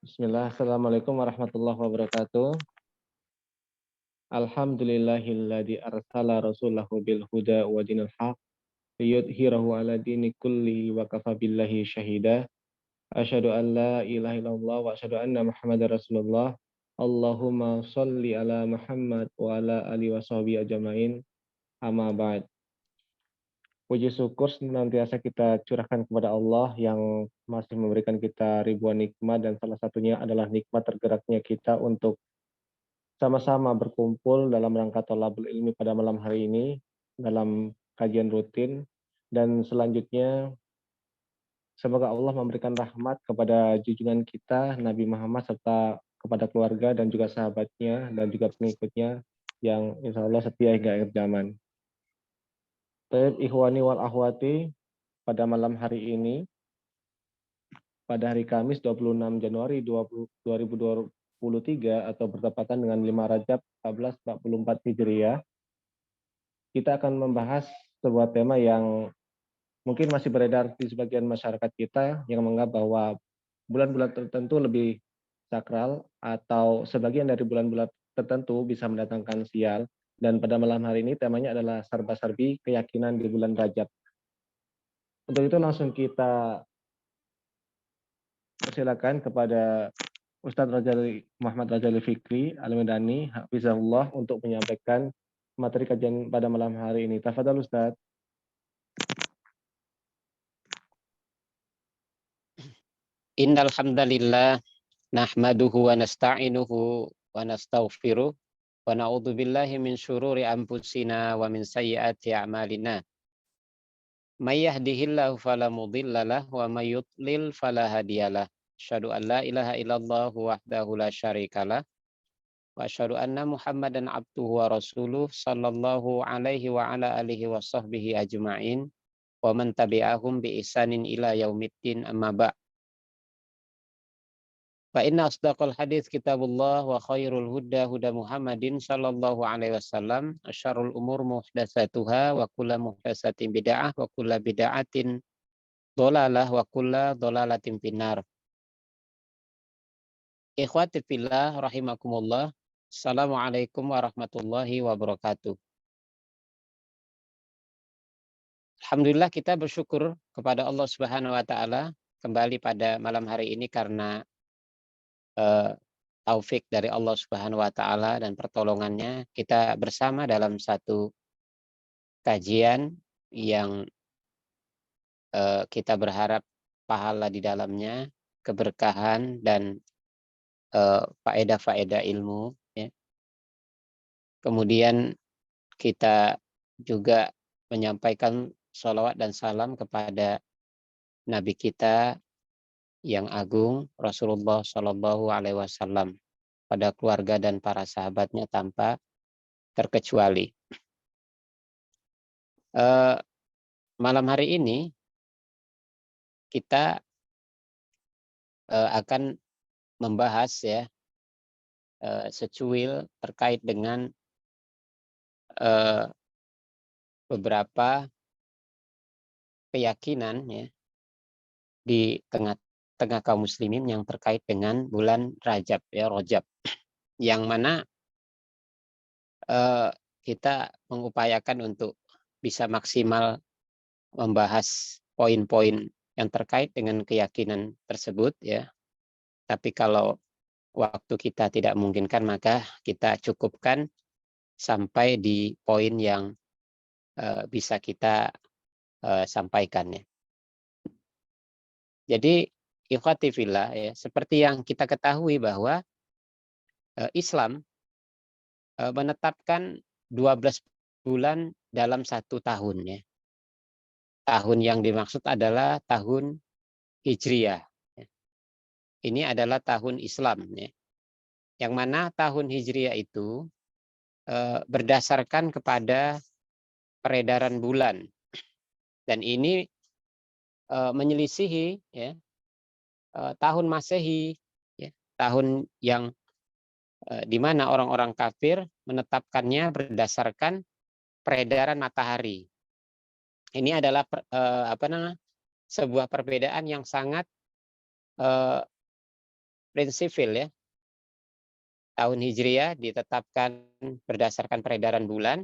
Bismillah, Assalamualaikum warahmatullahi wabarakatuh. Alhamdulillahilladzi arsala rasulahu bil huda wa dinil haq liyudhhirahu ala dini kulli wa kafa billahi syahida. Asyhadu an la ilaha illallah wa asyhadu anna Muhammadar Rasulullah. Allahumma shalli ala Muhammad wa ala alihi wa sahbihi ajmain. Amma ba'd. Puji syukur senantiasa kita curahkan kepada Allah yang masih memberikan kita ribuan nikmat, dan salah satunya adalah nikmat tergeraknya kita untuk sama-sama berkumpul dalam rangka thalabul ilmi pada malam hari ini dalam kajian rutin, dan selanjutnya semoga Allah memberikan rahmat kepada junjungan kita Nabi Muhammad serta kepada keluarga dan juga sahabatnya dan juga pengikutnya yang insya Allah setia hingga akhir zaman. Baik ikhwani wal akhwati, pada malam hari ini pada hari Kamis 26 Januari 2023 atau bertepatan dengan 5 Rajab 1444 Hijriah, kita akan membahas sebuah tema yang mungkin masih beredar di sebagian masyarakat kita yang menganggap bahwa bulan-bulan tertentu lebih sakral atau sebagian dari bulan-bulan tertentu bisa mendatangkan sial. Dan pada malam hari ini temanya adalah serba-serbi keyakinan di bulan Rajab. Untuk itu langsung kita persilakan kepada Ustadz Muhammad Rajali Fikri Al-Medani Hafizahullah untuk menyampaikan materi kajian pada malam hari ini. Tafadhal Ustadz. Innal hamdalillah nahmaduhu wa nasta'inuhu wa nastaghfiruh wa na'udzu billahi min syururi anfusina wa min sayyiati a'malina. May yahdihillahu fala mudhillalah wa may yudlil fala hadiyalah. Asyhadu an la ilaha illallah wahdahu la syarikalah wa asyhadu anna Muhammadan abduhu wa rasuluh sallallahu alaihi wa ala alihi wa sahbihi ajma'in wa man tabi'ahum bi ihsanin ila yaumiddin amma ba'd. Fa inna asdaqal hadits kitabullah wa khairul huda huda Muhammadin sallallahu alaihi wasallam, asyarrul umur muhdatsatuha wa kullu muhdatsatin bid'ah wa kullu bid'atin dhalalah wa kullu dhalalatin finnar. Ikhwati fillah rahimakumullah. Assalamualaikum warahmatullahi wabarakatuh. Alhamdulillah kita bersyukur kepada Allah Subhanahu wa taala kembali pada malam hari ini karena taufik dari Allah Subhanahu wa taala dan pertolongannya kita bersama dalam satu kajian yang kita berharap pahala di dalamnya, keberkahan dan faedah-faedah ilmu ya. Kemudian kita juga menyampaikan sholawat dan salam kepada Nabi kita yang agung Rasulullah Shallallahu Alaihi Wasallam, pada keluarga dan para sahabatnya tanpa terkecuali. Malam hari ini kita akan membahas ya secuil terkait dengan beberapa keyakinan ya di tengah kaum muslimin yang terkait dengan bulan Rajab ya, Rajab, yang mana kita mengupayakan untuk bisa maksimal membahas poin-poin yang terkait dengan keyakinan tersebut ya. Tapi kalau waktu kita tidak memungkinkan, maka kita cukupkan sampai di poin yang bisa kita sampaikan ya. Jadi ikhwati fillah ya, seperti yang kita ketahui bahwa Islam menetapkan 12 bulan dalam satu tahun ya. Tahun yang dimaksud adalah tahun Hijriah. Ini adalah tahun Islam ya. Yang mana tahun Hijriah itu berdasarkan kepada peredaran bulan. Dan ini menyelisihi ya, tahun Masehi ya, tahun yang di mana orang-orang kafir menetapkannya berdasarkan peredaran matahari. Ini adalah sebuah perbedaan yang sangat prinsipil ya. Tahun Hijriah ditetapkan berdasarkan peredaran bulan,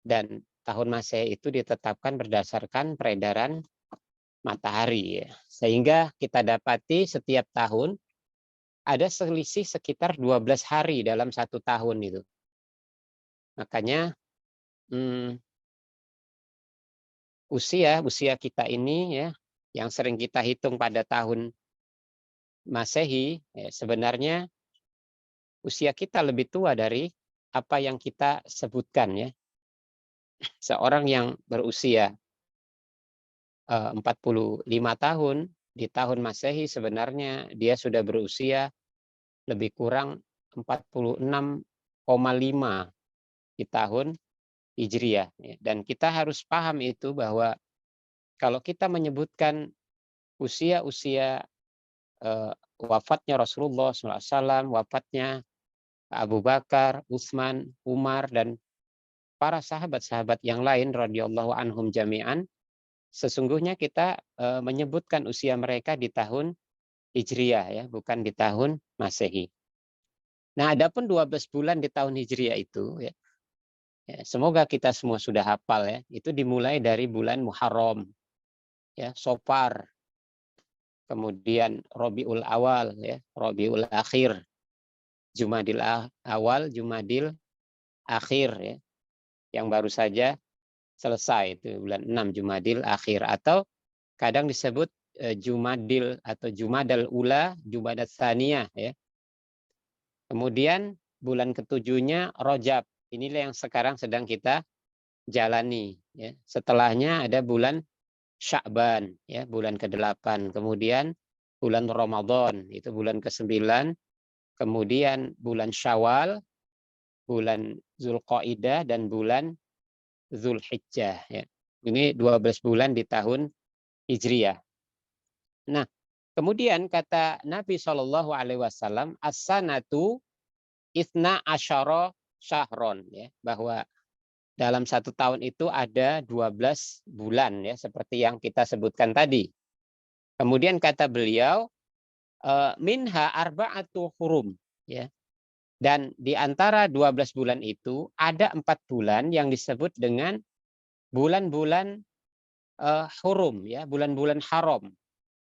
dan tahun Masehi itu ditetapkan berdasarkan peredaran matahari ya. Sehingga kita dapati setiap tahun ada selisih sekitar 12 hari dalam satu tahun itu. Makanya usia kita ini ya, yang sering kita hitung pada tahun Masehi, ya, sebenarnya usia kita lebih tua dari apa yang kita sebutkan ya. Seorang yang berusia 45 tahun di tahun Masehi sebenarnya dia sudah berusia lebih kurang 46,5 di tahun Hijriah. Dan kita harus paham itu bahwa kalau kita menyebutkan usia-usia wafatnya Rasulullah SAW, wafatnya Abu Bakar, Utsman, Umar, dan para sahabat-sahabat yang lain radhiyallahu anhum jami'an, sesungguhnya kita menyebutkan usia mereka di tahun Hijriah ya, bukan di tahun Masehi. Nah, adapun 12 bulan di tahun Hijriah itu ya, semoga kita semua sudah hafal ya. Itu dimulai dari bulan Muharram ya, Safar, kemudian Rabiul Awal ya, Rabiul Akhir, Jumadil Awal, Jumadil Akhir ya, yang baru saja selesai itu bulan 6 Jumadil Akhir, atau kadang disebut Jumadil atau Jumadal Ula, Jumadat Tsaniyah ya. Kemudian bulan ketujuhnya Rajab. Inilah yang sekarang sedang kita jalani ya. Setelahnya ada bulan Sya'ban ya, bulan ke-8. Kemudian bulan Ramadan, itu bulan ke-9. Kemudian bulan Syawal, bulan Zulqaidah, dan bulan Zulhijjah ya. Ini 12 bulan di tahun Hijriah. Nah, kemudian kata Nabi SAW, as-sanatu itsna asyara syahron ya, bahwa dalam satu tahun itu ada 12 bulan ya, seperti yang kita sebutkan tadi. Kemudian kata beliau, minha arba'atu hurum ya. Dan di antara 12 bulan itu ada 4 bulan yang disebut dengan bulan-bulan hurum ya, bulan-bulan haram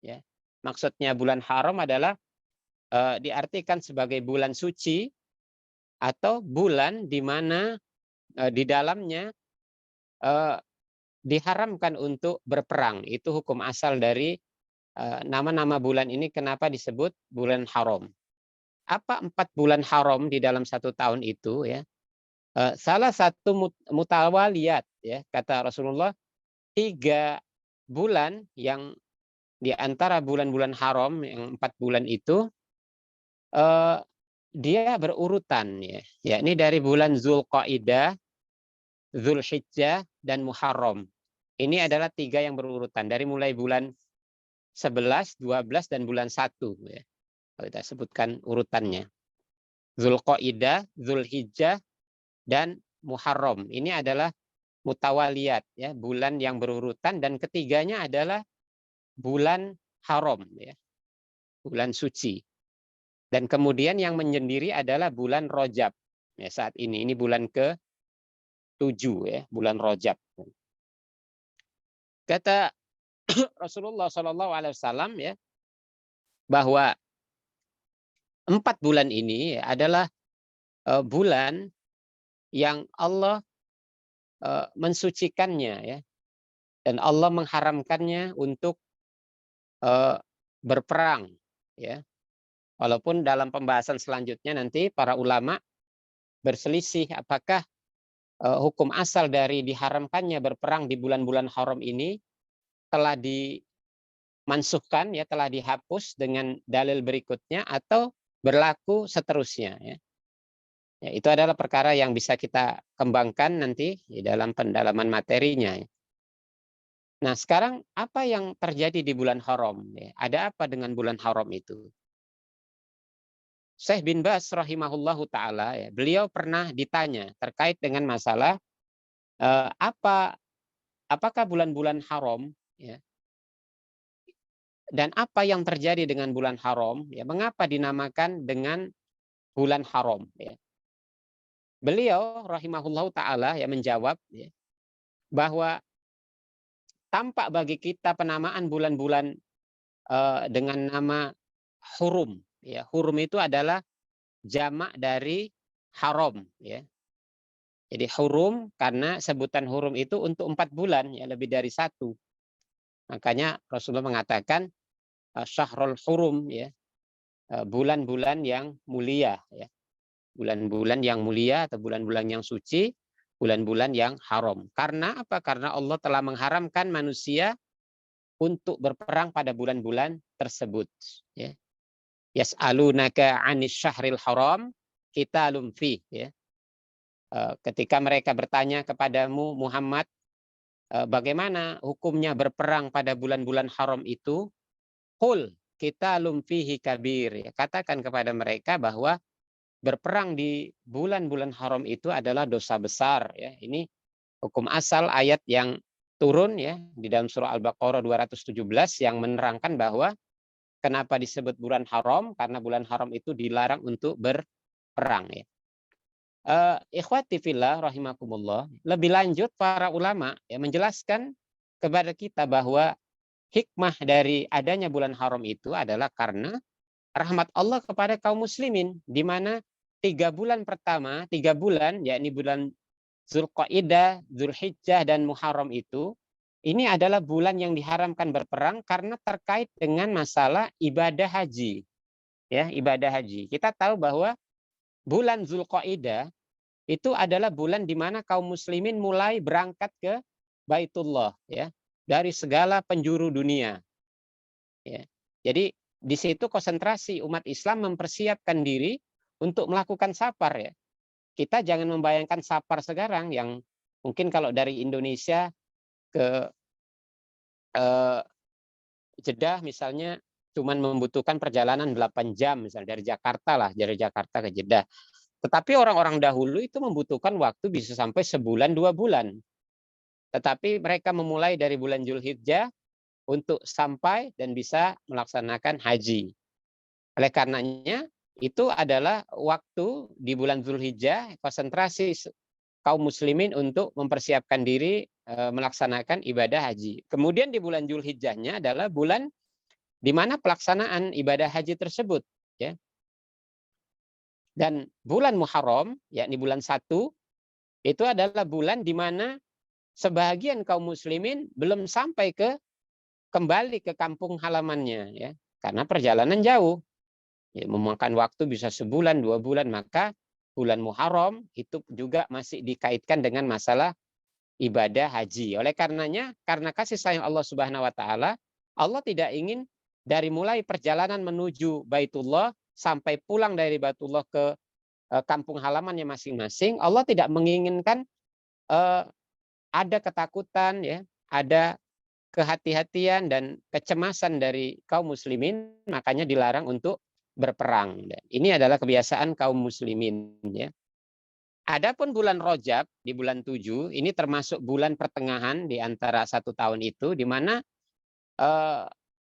ya. Maksudnya bulan haram adalah diartikan sebagai bulan suci atau bulan di mana di dalamnya diharamkan untuk berperang. Itu hukum asal dari nama-nama bulan ini, kenapa disebut bulan haram. Apa 4 bulan haram di dalam satu tahun itu ya? Salah satu mutawaliyat ya, kata Rasulullah, 3 bulan yang di antara bulan-bulan haram yang 4 bulan itu dia berurutan ya. Yakni dari bulan Zulqaidah, Zulhijjah, dan Muharram. Ini adalah 3 yang berurutan dari mulai bulan 11, 12, dan bulan 1 ya. Kalau kita sebutkan urutannya. Zulqaidah, Zulhijjah, dan Muharram. Ini adalah mutawaliyat ya, bulan yang berurutan, dan ketiganya adalah bulan haram ya, bulan suci. Dan kemudian yang menyendiri adalah bulan Rajab ya, saat ini bulan ke-7 ya, bulan Rajab. Kata Rasulullah SAW ya, bahwa 4 bulan ini adalah bulan yang Allah mensucikannya ya, dan Allah mengharamkannya untuk berperang ya. Walaupun dalam pembahasan selanjutnya nanti para ulama berselisih apakah hukum asal dari diharamkannya berperang di bulan-bulan haram ini telah dimansuhkan ya, telah dihapus dengan dalil berikutnya atau berlaku seterusnya ya. Ya, itu adalah perkara yang bisa kita kembangkan nanti di dalam pendalaman materinya. Nah, sekarang apa yang terjadi di bulan haram? Ya, ada apa dengan bulan haram itu? Syekh bin Baz rahimahullahu taala ya, beliau pernah ditanya terkait dengan masalah apakah bulan-bulan haram ya, Dan apa yang terjadi dengan bulan haram? Ya, mengapa dinamakan dengan bulan haram? Ya. Beliau rahimahullahu taala yang menjawab ya, bahwa tampak bagi kita penamaan bulan-bulan dengan nama hurum. Ya, hurum itu adalah jamak dari haram. Ya. Jadi hurum karena sebutan hurum itu untuk 4 bulan, ya lebih dari satu. Makanya Rasulullah mengatakan syahrul hurum, ya bulan-bulan yang mulia, ya bulan-bulan yang mulia atau bulan-bulan yang suci, bulan-bulan yang haram. Karena apa? Karena Allah telah mengharamkan manusia untuk berperang pada bulan-bulan tersebut. Ya. Yas'alunaka 'anis syahril haram qitalun fi. Ya. Ketika mereka bertanya kepadamu Muhammad, bagaimana hukumnya berperang pada bulan-bulan haram itu? Qul qitalun fihi kabir. Ya. Katakan kepada mereka bahwa berperang di bulan-bulan haram itu adalah dosa besar. Ya. Ini hukum asal ayat yang turun ya di dalam surah Al-Baqarah 217 yang menerangkan bahwa kenapa disebut bulan haram, karena bulan haram itu dilarang untuk berperang. Ya. Ikhwati fillah rahimakumullah, lebih lanjut para ulama ya, menjelaskan kepada kita bahwa hikmah dari adanya bulan haram itu adalah karena rahmat Allah kepada kaum muslimin, di mana 3 bulan pertama, 3 bulan yakni bulan Zulqaidah, Zulhijjah, dan Muharram itu, ini adalah bulan yang diharamkan berperang karena terkait dengan masalah ibadah haji. Ya, ibadah haji. Kita tahu bahwa bulan Zulqaidah itu adalah bulan di mana kaum muslimin mulai berangkat ke Baitullah, ya, dari segala penjuru dunia. Ya. Jadi di situ konsentrasi umat Islam mempersiapkan diri untuk melakukan safar ya. Kita jangan membayangkan safar sekarang yang mungkin kalau dari Indonesia ke eh, Jeddah misalnya cuman membutuhkan perjalanan 8 jam misalnya dari Jakarta lah, dari Jakarta ke Jeddah. Tetapi orang-orang dahulu itu membutuhkan waktu bisa sampai sebulan 2 bulan. Tetapi mereka memulai dari bulan Zulhijjah untuk sampai dan bisa melaksanakan haji. Oleh karenanya itu adalah waktu di bulan Zulhijjah konsentrasi kaum muslimin untuk mempersiapkan diri melaksanakan ibadah haji. Kemudian di bulan Zulhijjahnya adalah bulan di mana pelaksanaan ibadah haji tersebut, ya. Dan bulan Muharram, yakni bulan 1, itu adalah bulan di mana sebahagian kaum muslimin belum sampai kembali ke kampung halamannya, ya. Karena perjalanan jauh. Ya, memakan waktu bisa sebulan, 2 bulan, maka bulan Muharram itu juga masih dikaitkan dengan masalah ibadah haji. Oleh karenanya, karena kasih sayang Allah Subhanahu wa taala, Allah tidak ingin dari mulai perjalanan menuju Baitullah sampai pulang dari Baitullah ke kampung halamannya masing-masing, Allah tidak menginginkan ada ketakutan ya, ada kehati-hatian dan kecemasan dari kaum muslimin, makanya dilarang untuk berperang. Ini adalah kebiasaan kaum muslimin ya. Adapun bulan Rajab di bulan 7 ini termasuk bulan pertengahan di antara 1 tahun itu, di mana eh,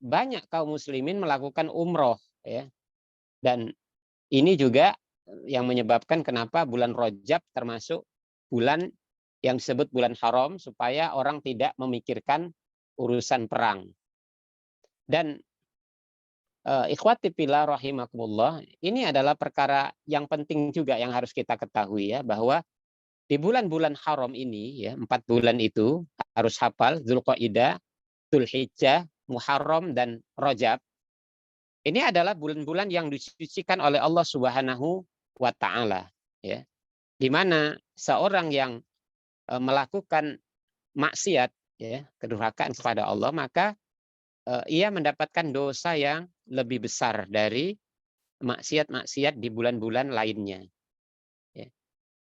banyak kaum muslimin melakukan umroh ya. Dan ini juga yang menyebabkan kenapa bulan Rajab termasuk bulan yang disebut bulan haram, supaya orang tidak memikirkan urusan perang. Dan ikhwati fillah rahimakumullah, ini adalah perkara yang penting juga yang harus kita ketahui ya, bahwa di bulan-bulan haram ini ya, 4 bulan itu harus hafal: Zulqaidah, Zulhijjah, Muharram, dan Rajab. Ini adalah bulan-bulan yang disucikan oleh Allah Subhanahu wa taala ya. Di mana seorang yang melakukan maksiat ya, kedurhakaan kepada Allah, maka ia mendapatkan dosa yang lebih besar dari maksiat-maksiat di bulan-bulan lainnya. Ya.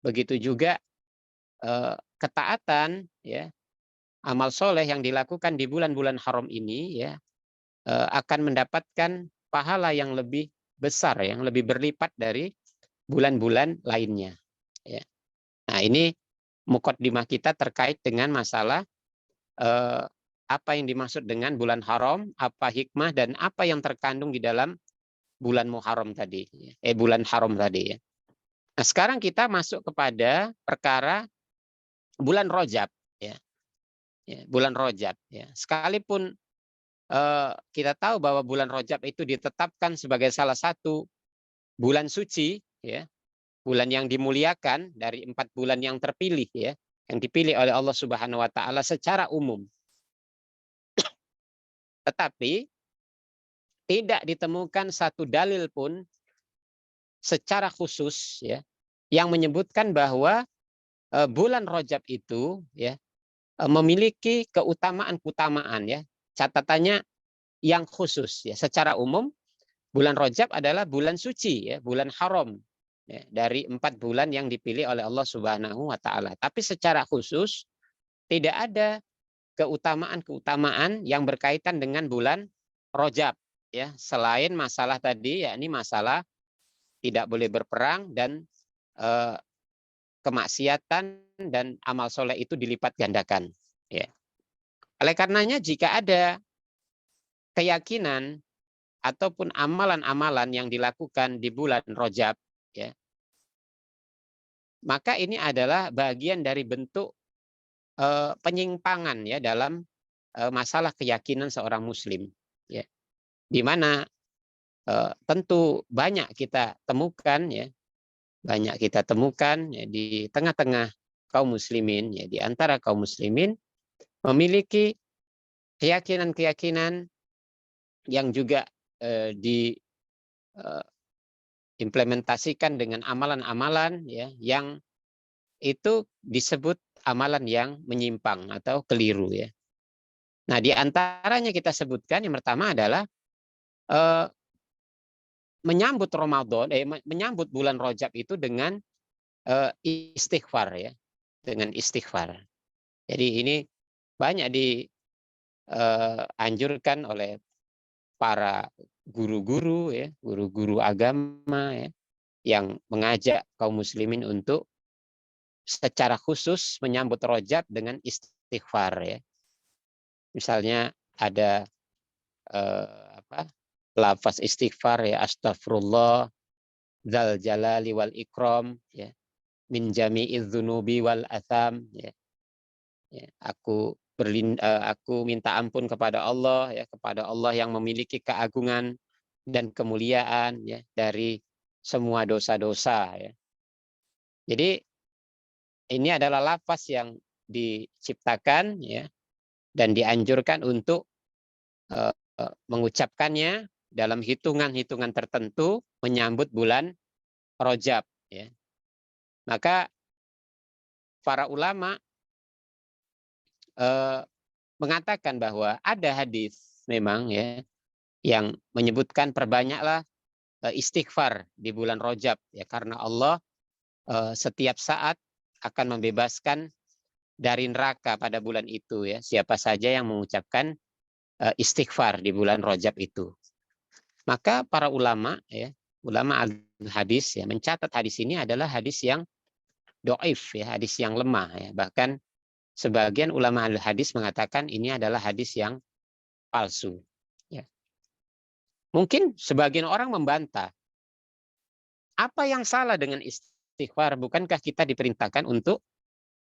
Begitu juga ketaatan, ya, amal soleh yang dilakukan di bulan-bulan haram ini, ya, akan mendapatkan pahala yang lebih besar, yang lebih berlipat dari bulan-bulan lainnya. Ya. Nah ini mukaddimah kita terkait dengan masalah apa yang dimaksud dengan bulan haram, apa hikmah dan apa yang terkandung di dalam bulan Muharram tadi, bulan haram tadi ya. Nah, sekarang kita masuk kepada perkara bulan Rajab ya. Bulan Rajab ya. Sekalipun kita tahu bahwa bulan Rajab itu ditetapkan sebagai salah satu bulan suci ya, bulan yang dimuliakan dari 4 bulan yang terpilih ya, yang dipilih oleh Allah Subhanahu wa taala secara umum. Tetapi tidak ditemukan satu dalil pun secara khusus ya yang menyebutkan bahwa bulan Rajab itu ya memiliki keutamaan-keutamaan ya. Catatannya yang khusus ya. Secara umum bulan Rajab adalah bulan suci ya, bulan haram ya, dari 4 bulan yang dipilih oleh Allah Subhanahu wa taala. Tapi secara khusus tidak ada keutamaan-keutamaan yang berkaitan dengan bulan Rajab ya, selain masalah tadi yakni masalah tidak boleh berperang dan kemaksiatan dan amal soleh itu dilipat gandakan ya. Oleh karenanya jika ada keyakinan ataupun amalan-amalan yang dilakukan di bulan Rajab ya, maka ini adalah bagian dari bentuk penyimpangan ya dalam masalah keyakinan seorang muslim ya, di mana tentu banyak kita temukan ya, di tengah-tengah kaum muslimin ya, di antara kaum muslimin memiliki keyakinan-keyakinan yang juga diimplementasikan dengan amalan-amalan ya yang itu disebut amalan yang menyimpang atau keliru ya. Nah, di antaranya kita sebutkan yang pertama adalah menyambut Ramadan, menyambut bulan Rajab itu dengan istighfar ya, dengan istighfar. Jadi ini banyak dianjurkan oleh para guru-guru ya, guru-guru agama ya, yang mengajak kaum muslimin untuk secara khusus menyambut Rajab dengan istighfar ya. Misalnya ada lafaz istighfar ya, astagfirullah dzal jalali wal ikram ya, min jami'iz dzunubi wal atham ya. Aku minta ampun kepada Allah ya, kepada Allah yang memiliki keagungan dan kemuliaan ya dari semua dosa-dosa ya. Jadi ini adalah lafaz yang diciptakan ya dan dianjurkan untuk mengucapkannya dalam hitungan-hitungan tertentu menyambut bulan Rajab ya. Maka para ulama mengatakan bahwa ada hadis memang ya yang menyebutkan perbanyaklah istighfar di bulan Rajab ya, karena Allah setiap saat akan membebaskan dari neraka pada bulan itu ya, siapa saja yang mengucapkan istighfar di bulan Rajab itu. Maka para ulama ya, ulama al-hadis ya mencatat hadis ini adalah hadis yang dhaif ya, hadis yang lemah ya. Bahkan sebagian ulama al-hadis mengatakan ini adalah hadis yang palsu ya. Mungkin sebagian orang membantah, apa yang salah dengan istighfar? Bukankah kita diperintahkan untuk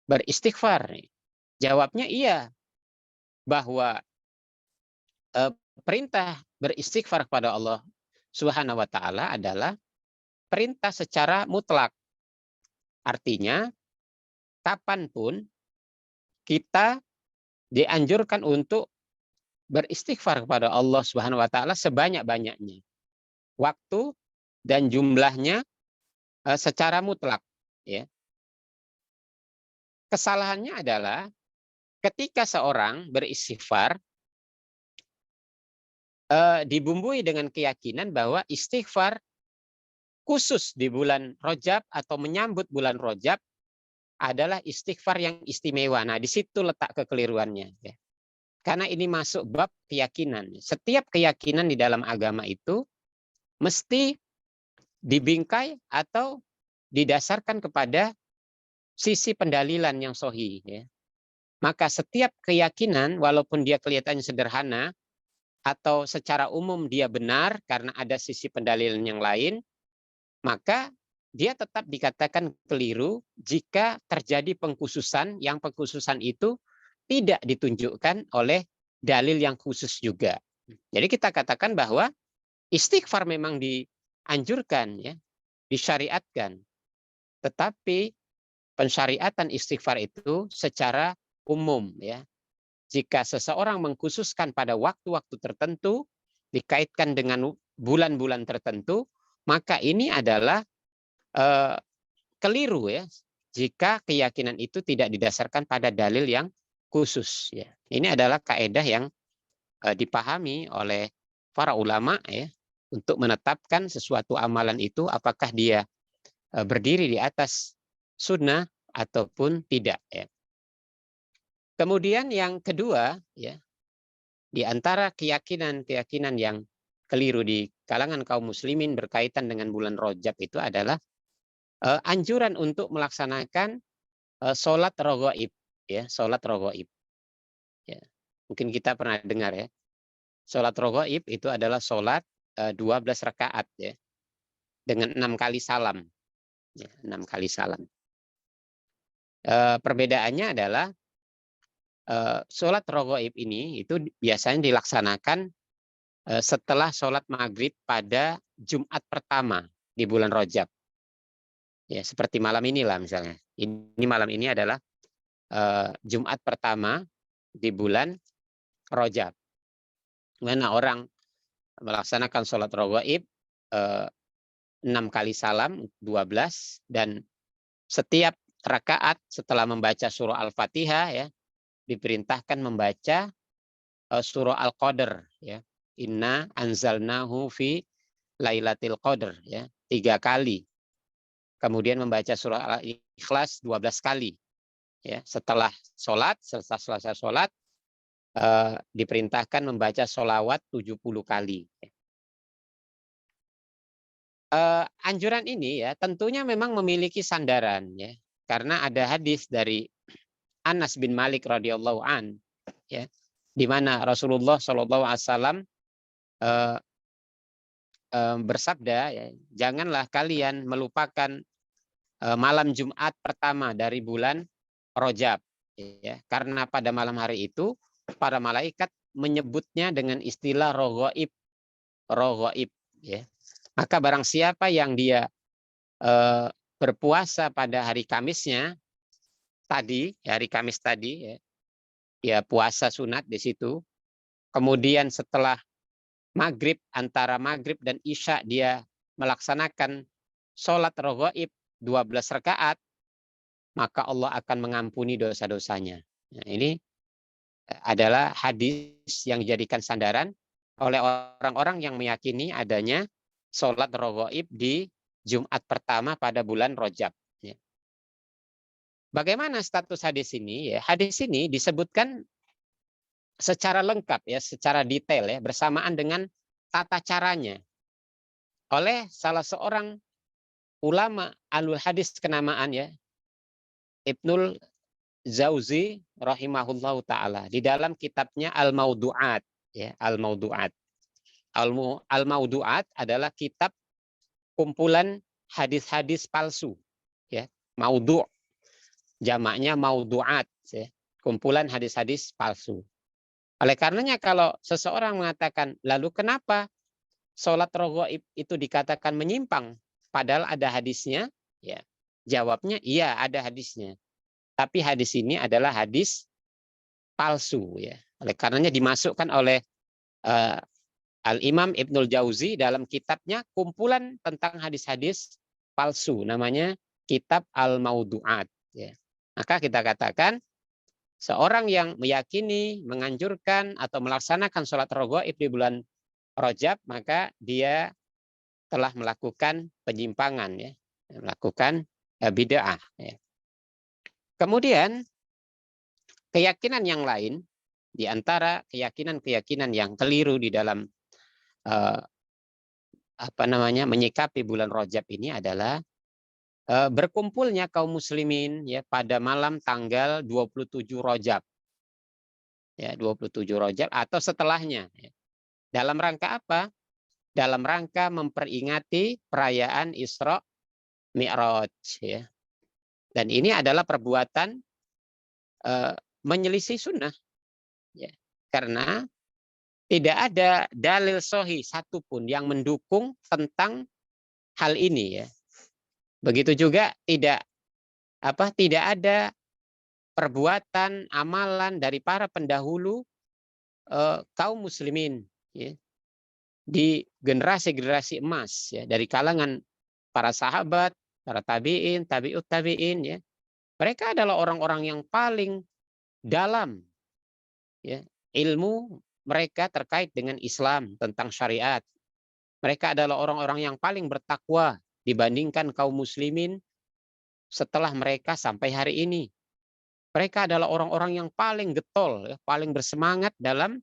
beristighfar? Jawabnya iya, bahwa perintah beristighfar kepada Allah Subhanahu wa taala adalah perintah secara mutlak. Artinya kapanpun kita dianjurkan untuk beristighfar kepada Allah Subhanahu wa taala sebanyak-banyaknya. Waktu dan jumlahnya secara mutlak ya. Kesalahannya adalah ketika seorang beristighfar dibumbui dengan keyakinan bahwa istighfar khusus di bulan Rajab atau menyambut bulan Rajab adalah istighfar yang istimewa. Nah, di situ letak kekeliruannya ya. Karena ini masuk bab keyakinan. Setiap keyakinan di dalam agama itu mesti dibingkai atau didasarkan kepada sisi pendalilan yang sahih ya. Maka setiap keyakinan walaupun dia kelihatannya sederhana atau secara umum dia benar karena ada sisi pendalilan yang lain, maka dia tetap dikatakan keliru jika terjadi pengkhususan yang pengkhususan itu tidak ditunjukkan oleh dalil yang khusus juga. Jadi kita katakan bahwa istighfar memang dianjurkan, ya, disyariatkan. Tetapi pensyariatan istighfar itu secara umum, ya. Jika seseorang mengkhususkan pada waktu-waktu tertentu dikaitkan dengan bulan-bulan tertentu, maka ini adalah keliru, ya. Jika keyakinan itu tidak didasarkan pada dalil yang khusus, ya. Ini adalah kaedah yang dipahami oleh para ulama, ya, untuk menetapkan sesuatu amalan itu apakah dia berdiri di atas sunnah ataupun tidak, ya. Kemudian yang kedua, ya, di antara keyakinan-keyakinan yang keliru di kalangan kaum muslimin berkaitan dengan bulan Rajab itu adalah anjuran untuk melaksanakan sholat raghaib, ya, sholat raghaib. Ya. Mungkin kita pernah dengar, ya. Sholat raghaib itu adalah sholat 12 rakaat, ya, dengan 6 kali salam. Ya, 6 kali salam. Perbedaannya adalah sholat raghaib ini itu biasanya dilaksanakan setelah sholat maghrib pada Jumat pertama di bulan Rajab. Ya, seperti malam inilah misalnya. Ini malam ini adalah Jumat pertama di bulan Rajab. Mana orang melaksanakan sholat raghaib 6 kali salam 12, dan setiap rakaat setelah membaca surah Al-Fatihah, ya, diperintahkan membaca surah Al-Qadr, ya. Inna anzalnahu fi lailatul qadr, ya, 3 kali. Kemudian membaca surah Al-Ikhlas 12 kali. Ya, setelah selesai sholat, diperintahkan membaca sholawat 70 kali. Anjuran ini, ya, tentunya memang memiliki sandaran, ya, karena ada hadis dari Anas bin Malik radhiyallahu an, ya, di mana Rasulullah SAW bersabda, ya, janganlah kalian melupakan malam Jumat pertama dari bulan Rajab, ya, karena pada malam hari itu para malaikat menyebutnya dengan istilah raghaib, ya. Maka barang siapa yang dia berpuasa pada hari Kamisnya tadi, hari Kamis tadi, ya, dia puasa sunat di situ. Kemudian setelah maghrib, antara maghrib dan isya dia melaksanakan sholat raghaib 12 rakaat, maka Allah akan mengampuni dosa-dosanya. Nah, ini adalah hadis yang dijadikan sandaran oleh orang-orang yang meyakini adanya sholat raghaib di Jumat pertama pada bulan Rajab. Ya. Bagaimana status hadis ini? Ya, hadis ini disebutkan secara lengkap, ya, secara detail, ya, bersamaan dengan tata caranya oleh salah seorang ulama alul hadis kenamaan, ya, Ibnul Jauzi rahimahullahu taala di dalam kitabnya Al-Maudu'at, ya, Al-Maudu'at. Al-Maudu'at adalah kitab kumpulan hadis-hadis palsu, ya. Maudhu' jamaknya maudu'at, ya, kumpulan hadis-hadis palsu. Oleh karenanya kalau seseorang mengatakan, lalu kenapa sholat raghaib itu dikatakan menyimpang padahal ada hadisnya, ya, jawabnya iya ada hadisnya. Tapi hadis ini adalah hadis palsu, ya. Oleh karenanya dimasukkan oleh Al-Imam Ibnul Jauzi dalam kitabnya kumpulan tentang hadis-hadis palsu, namanya kitab Al-Maudu'at, ya. Maka kita katakan seorang yang meyakini, menganjurkan atau melaksanakan sholat raghaib di bulan Rajab, maka dia telah melakukan penyimpangan, ya, melakukan bid'ah, ya. Kemudian keyakinan yang lain, di antara keyakinan-keyakinan yang keliru di dalam menyikapi bulan Rajab ini adalah berkumpulnya kaum muslimin ya pada malam tanggal 27 Rajab. Ya, 27 Rajab atau setelahnya. Ya. Dalam rangka apa? Dalam rangka memperingati perayaan Isra Mi'raj ya. Dan ini adalah perbuatan menyelisih sunnah ya. Karena tidak ada dalil sahih satupun yang mendukung tentang hal ini ya. Begitu juga tidak ada perbuatan amalan dari para pendahulu kaum muslimin ya, di generasi-generasi emas ya, dari kalangan para sahabat, para tabi'in, tabi'ut tabi'in ya. Mereka adalah orang-orang yang paling dalam ya, ilmu mereka terkait dengan Islam tentang syariat. Mereka adalah orang-orang yang paling bertakwa dibandingkan kaum muslimin setelah mereka sampai hari ini. Mereka adalah orang-orang yang paling getol, ya, paling bersemangat dalam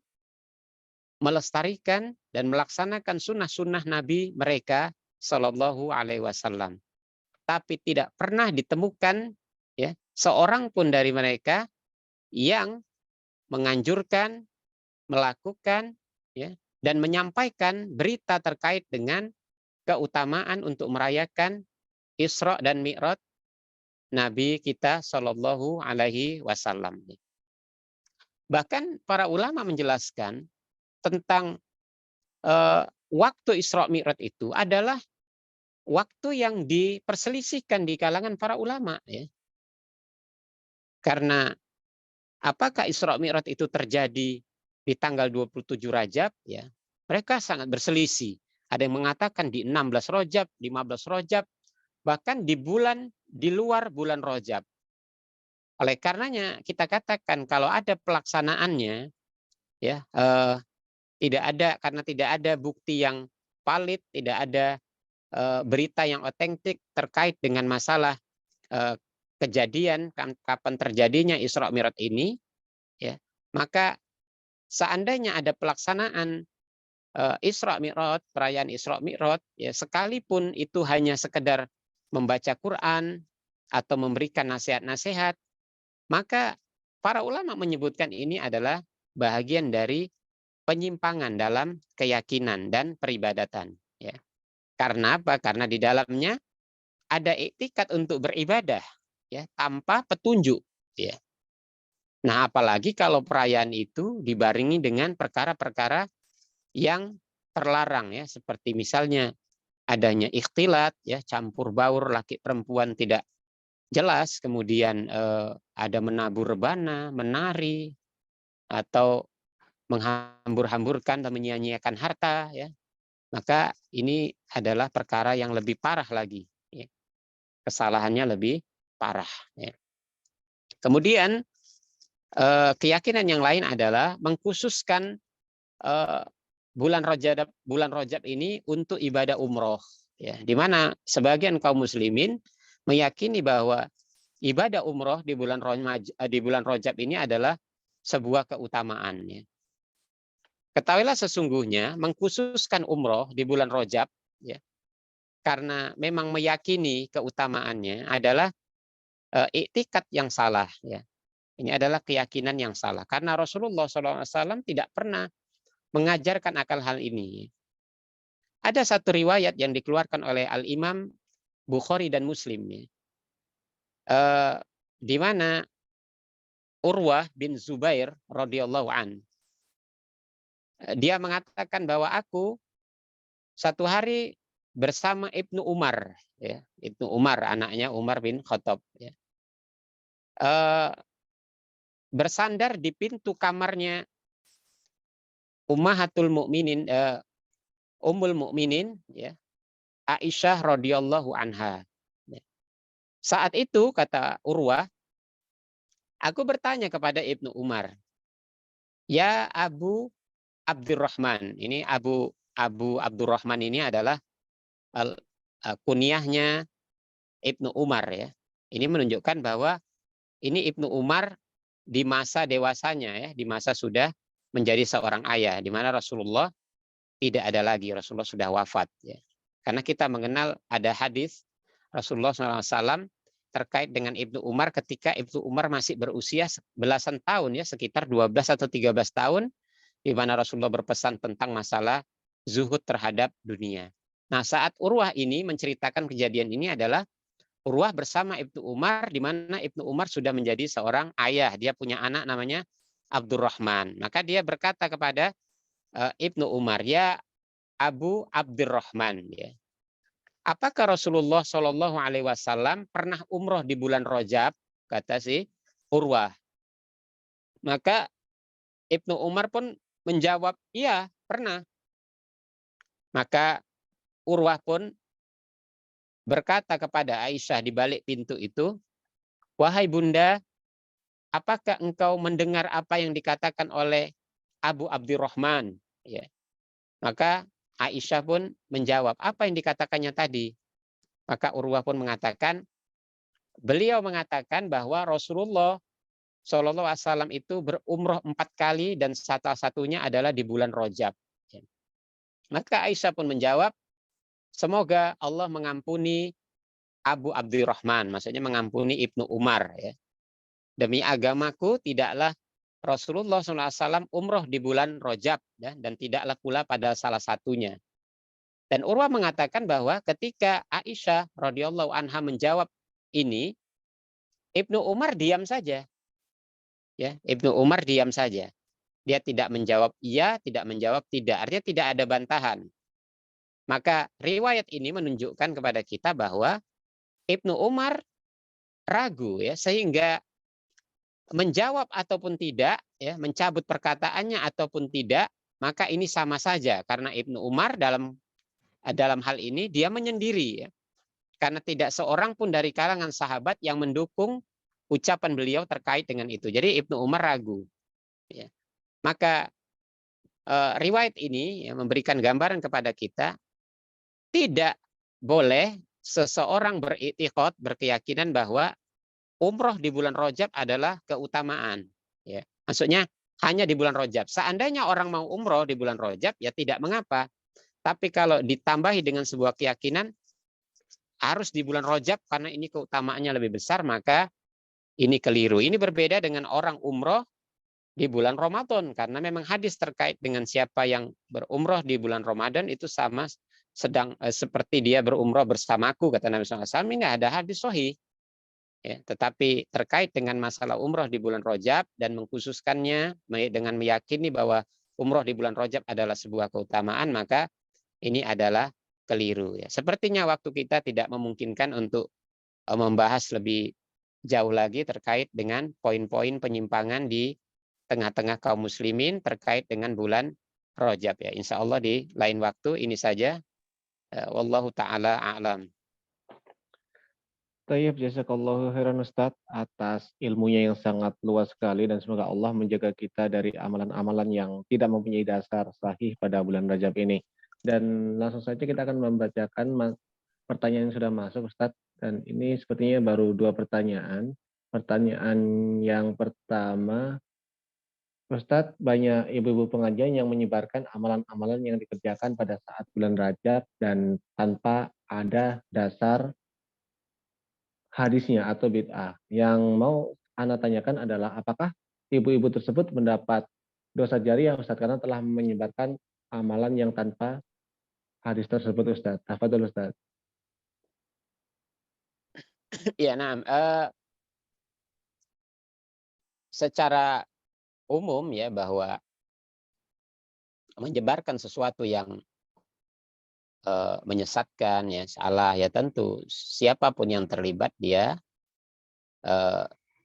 melestarikan dan melaksanakan sunnah-sunnah Nabi mereka Shallallahu Alaihi Wasallam. Tapi tidak pernah ditemukan ya seorang pun dari mereka yang menganjurkan, melakukan, ya, dan menyampaikan berita terkait dengan keutamaan untuk merayakan Isra dan Mi'raj Nabi kita Shallallahu Alaihi Wasallam. Bahkan para ulama menjelaskan tentang waktu Isra Mi'raj itu adalah waktu yang diperselisihkan di kalangan para ulama. Ya. Karena apakah Isra Mi'raj itu terjadi di tanggal 27 Rajab? Ya, mereka sangat berselisih. Ada yang mengatakan di 16 Rajab, 15 Rajab, bahkan di luar bulan Rajab. Oleh karenanya kita katakan kalau ada pelaksanaannya, ya karena tidak ada bukti yang valid, tidak ada berita yang otentik terkait dengan masalah kejadian kapan terjadinya Isra Mi'raj ini, ya maka seandainya ada pelaksanaan Isra Mi'raj, perayaan Isra Mi'raj, ya sekalipun itu hanya sekedar membaca Quran atau memberikan nasihat-nasihat, maka para ulama menyebutkan ini adalah bahagian dari penyimpangan dalam keyakinan dan peribadatan. Ya. Karena apa? Karena di dalamnya ada iktikat untuk beribadah, ya, tanpa petunjuk. Ya. Nah, apalagi kalau perayaan itu dibarengi dengan perkara-perkara yang terlarang, ya, seperti misalnya adanya ikhtilat, ya, campur baur laki perempuan tidak jelas, kemudian ada menabur rebana, menari, atau menghambur-hamburkan dan menyia-nyiakan harta, ya, maka ini adalah perkara yang lebih parah lagi, ya. Kesalahannya lebih parah. Ya. Kemudian keyakinan yang lain adalah mengkhususkan bulan Rajab ini untuk ibadah umroh, ya, di mana sebagian kaum muslimin meyakini bahwa ibadah umroh di bulan Rajab ini adalah sebuah keutamaan. Ya. Ketahuilah sesungguhnya mengkhususkan umroh di bulan Rajab, ya, karena memang meyakini keutamaannya adalah iktikat yang salah. Ya. Ini adalah keyakinan yang salah. Karena Rasulullah SAW tidak pernah mengajarkan akal hal ini. Ada satu riwayat yang dikeluarkan oleh Al-Imam Bukhari dan Muslim, ya, di mana Urwah bin Zubair radhiyallahu an, dia mengatakan bahwa aku satu hari bersama Ibnu Umar, ya, Ibnu Umar anaknya Umar bin Khattab, ya, bersandar di pintu kamarnya Ummahatul Mukminin, Ummul Mukminin, ya, Aisyah radhiyallahu anha. Saat itu kata Urwah, aku bertanya kepada Ibnu Umar, ya Abu Abdurrahman, ini Abu Abdurrahman ini adalah kunyahnya Ibnu Umar, ya. Ini menunjukkan bahwa ini Ibnu Umar di masa dewasanya, ya, di masa sudah menjadi seorang ayah, di mana Rasulullah tidak ada lagi, Rasulullah sudah wafat, ya. Karena kita mengenal ada hadis Rasulullah SAW terkait dengan Ibnu Umar ketika Ibnu Umar masih berusia belasan tahun, ya, sekitar 12 atau 13 tahun, di mana Rasulullah berpesan tentang masalah zuhud terhadap dunia. Nah, saat Urwah ini menceritakan kejadian ini adalah Urwah bersama Ibnu Umar, di mana Ibnu Umar sudah menjadi seorang ayah. Dia punya anak namanya Abdurrahman. Maka dia berkata kepada Ibnu Umar, ya Abu Abdurrahman, ya, apakah Rasulullah Shallallahu Alaihi Wasallam pernah umroh di bulan Rajab? Kata si Urwah. Maka Ibnu Umar pun menjawab, iya pernah. Maka Urwah pun berkata kepada Aisyah di balik pintu itu, wahai bunda, apakah engkau mendengar apa yang dikatakan oleh Abu Abdurrahman? Ya. Maka Aisyah pun menjawab, apa yang dikatakannya tadi? Maka Urwah pun mengatakan, beliau mengatakan bahwa Rasulullah Shallallahu Alaihi Wasallam itu berumroh 4 kali dan satu-satunya adalah di bulan Rajab. Maka Aisyah pun menjawab, semoga Allah mengampuni Abu Abdurrahman, maksudnya mengampuni Ibnu Umar. Ya. Demi agamaku, tidaklah Rasulullah SAW umroh di bulan Rajab, ya, dan tidaklah pula pada salah satunya. Dan Urwah mengatakan bahwa ketika Aisyah radhiyallahu anha menjawab ini, Ibnu Umar diam saja. Ya, Ibnu Umar diam saja. Dia tidak menjawab iya, tidak menjawab tidak. Artinya tidak ada bantahan. Maka riwayat ini menunjukkan kepada kita bahwa Ibnu Umar ragu, ya, sehingga menjawab ataupun tidak, ya, mencabut perkataannya ataupun tidak, maka ini sama saja karena Ibnu Umar dalam hal ini dia menyendiri, ya. Karena tidak seorang pun dari kalangan sahabat yang mendukung ucapan beliau terkait dengan itu. Jadi Ibnu Umar ragu. Ya. Maka riwayat ini, ya, memberikan gambaran kepada kita tidak boleh seseorang beriktikad, berkeyakinan bahwa umroh di bulan Rajab adalah keutamaan. Ya. Maksudnya hanya di bulan Rajab. Seandainya orang mau umroh di bulan Rajab, ya tidak mengapa. Tapi kalau ditambahi dengan sebuah keyakinan harus di bulan Rajab karena ini keutamaannya lebih besar, maka ini keliru. Ini berbeda dengan orang umroh di bulan Ramadan, karena memang hadis terkait dengan siapa yang berumroh di bulan Ramadan itu sama seperti dia berumroh bersamaku, kata Nabi SAW. Ini ada hadis sahih. Ya, tetapi terkait dengan masalah umroh di bulan Rajab dan mengkhususkannya dengan meyakini bahwa umroh di bulan Rajab adalah sebuah keutamaan, maka ini adalah keliru. Ya. Sepertinya waktu kita tidak memungkinkan untuk membahas lebih jauh lagi terkait dengan poin-poin penyimpangan di tengah-tengah kaum muslimin terkait dengan bulan Rajab. Ya. Insya Allah di lain waktu ini saja. Wallahu ta'ala a'lam. Tayyib, jazakallahu khairan Ustaz atas ilmunya yang sangat luas sekali, dan semoga Allah menjaga kita dari amalan-amalan yang tidak mempunyai dasar sahih pada bulan Rajab ini. Dan langsung saja kita akan membacakan pertanyaan yang sudah masuk Ustaz, dan ini sepertinya baru 2 pertanyaan. Pertanyaan yang pertama, Ustadz, banyak ibu-ibu pengajian yang menyebarkan amalan-amalan yang dikerjakan pada saat bulan Rajab dan tanpa ada dasar hadisnya atau bid'ah. Yang mau Anda tanyakan adalah apakah ibu-ibu tersebut mendapat dosa jariah Ustadz karena telah menyebarkan amalan yang tanpa hadis tersebut Ustadz. Tafadhol Ustadz. Ya, nah, secara umum ya bahwa menyebarkan sesuatu yang menyesatkan, ya, salah, ya tentu siapapun yang terlibat dia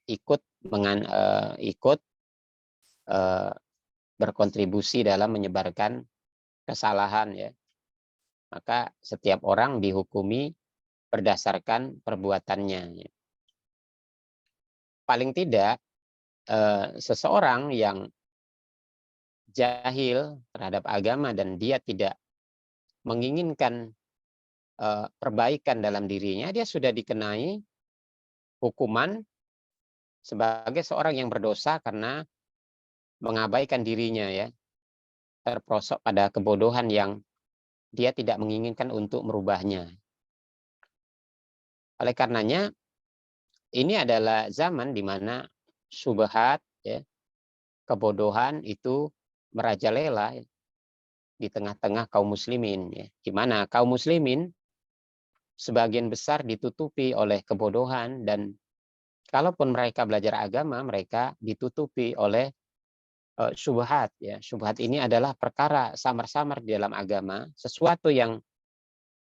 ikut berkontribusi dalam menyebarkan kesalahan, ya. Maka setiap orang dihukumi berdasarkan perbuatannya, ya. Paling tidak seseorang yang jahil terhadap agama dan dia tidak menginginkan perbaikan dalam dirinya, dia sudah dikenai hukuman sebagai seorang yang berdosa karena mengabaikan dirinya, ya, terperosok pada kebodohan yang dia tidak menginginkan untuk merubahnya. Oleh karenanya ini adalah zaman di mana syubhat, ya, kebodohan itu merajalela di tengah-tengah kaum muslimin, ya. Di mana kaum muslimin sebagian besar ditutupi oleh kebodohan, dan kalaupun mereka belajar agama, mereka ditutupi oleh syubhat, ya. Syubhat ini adalah perkara samar-samar di dalam agama, sesuatu yang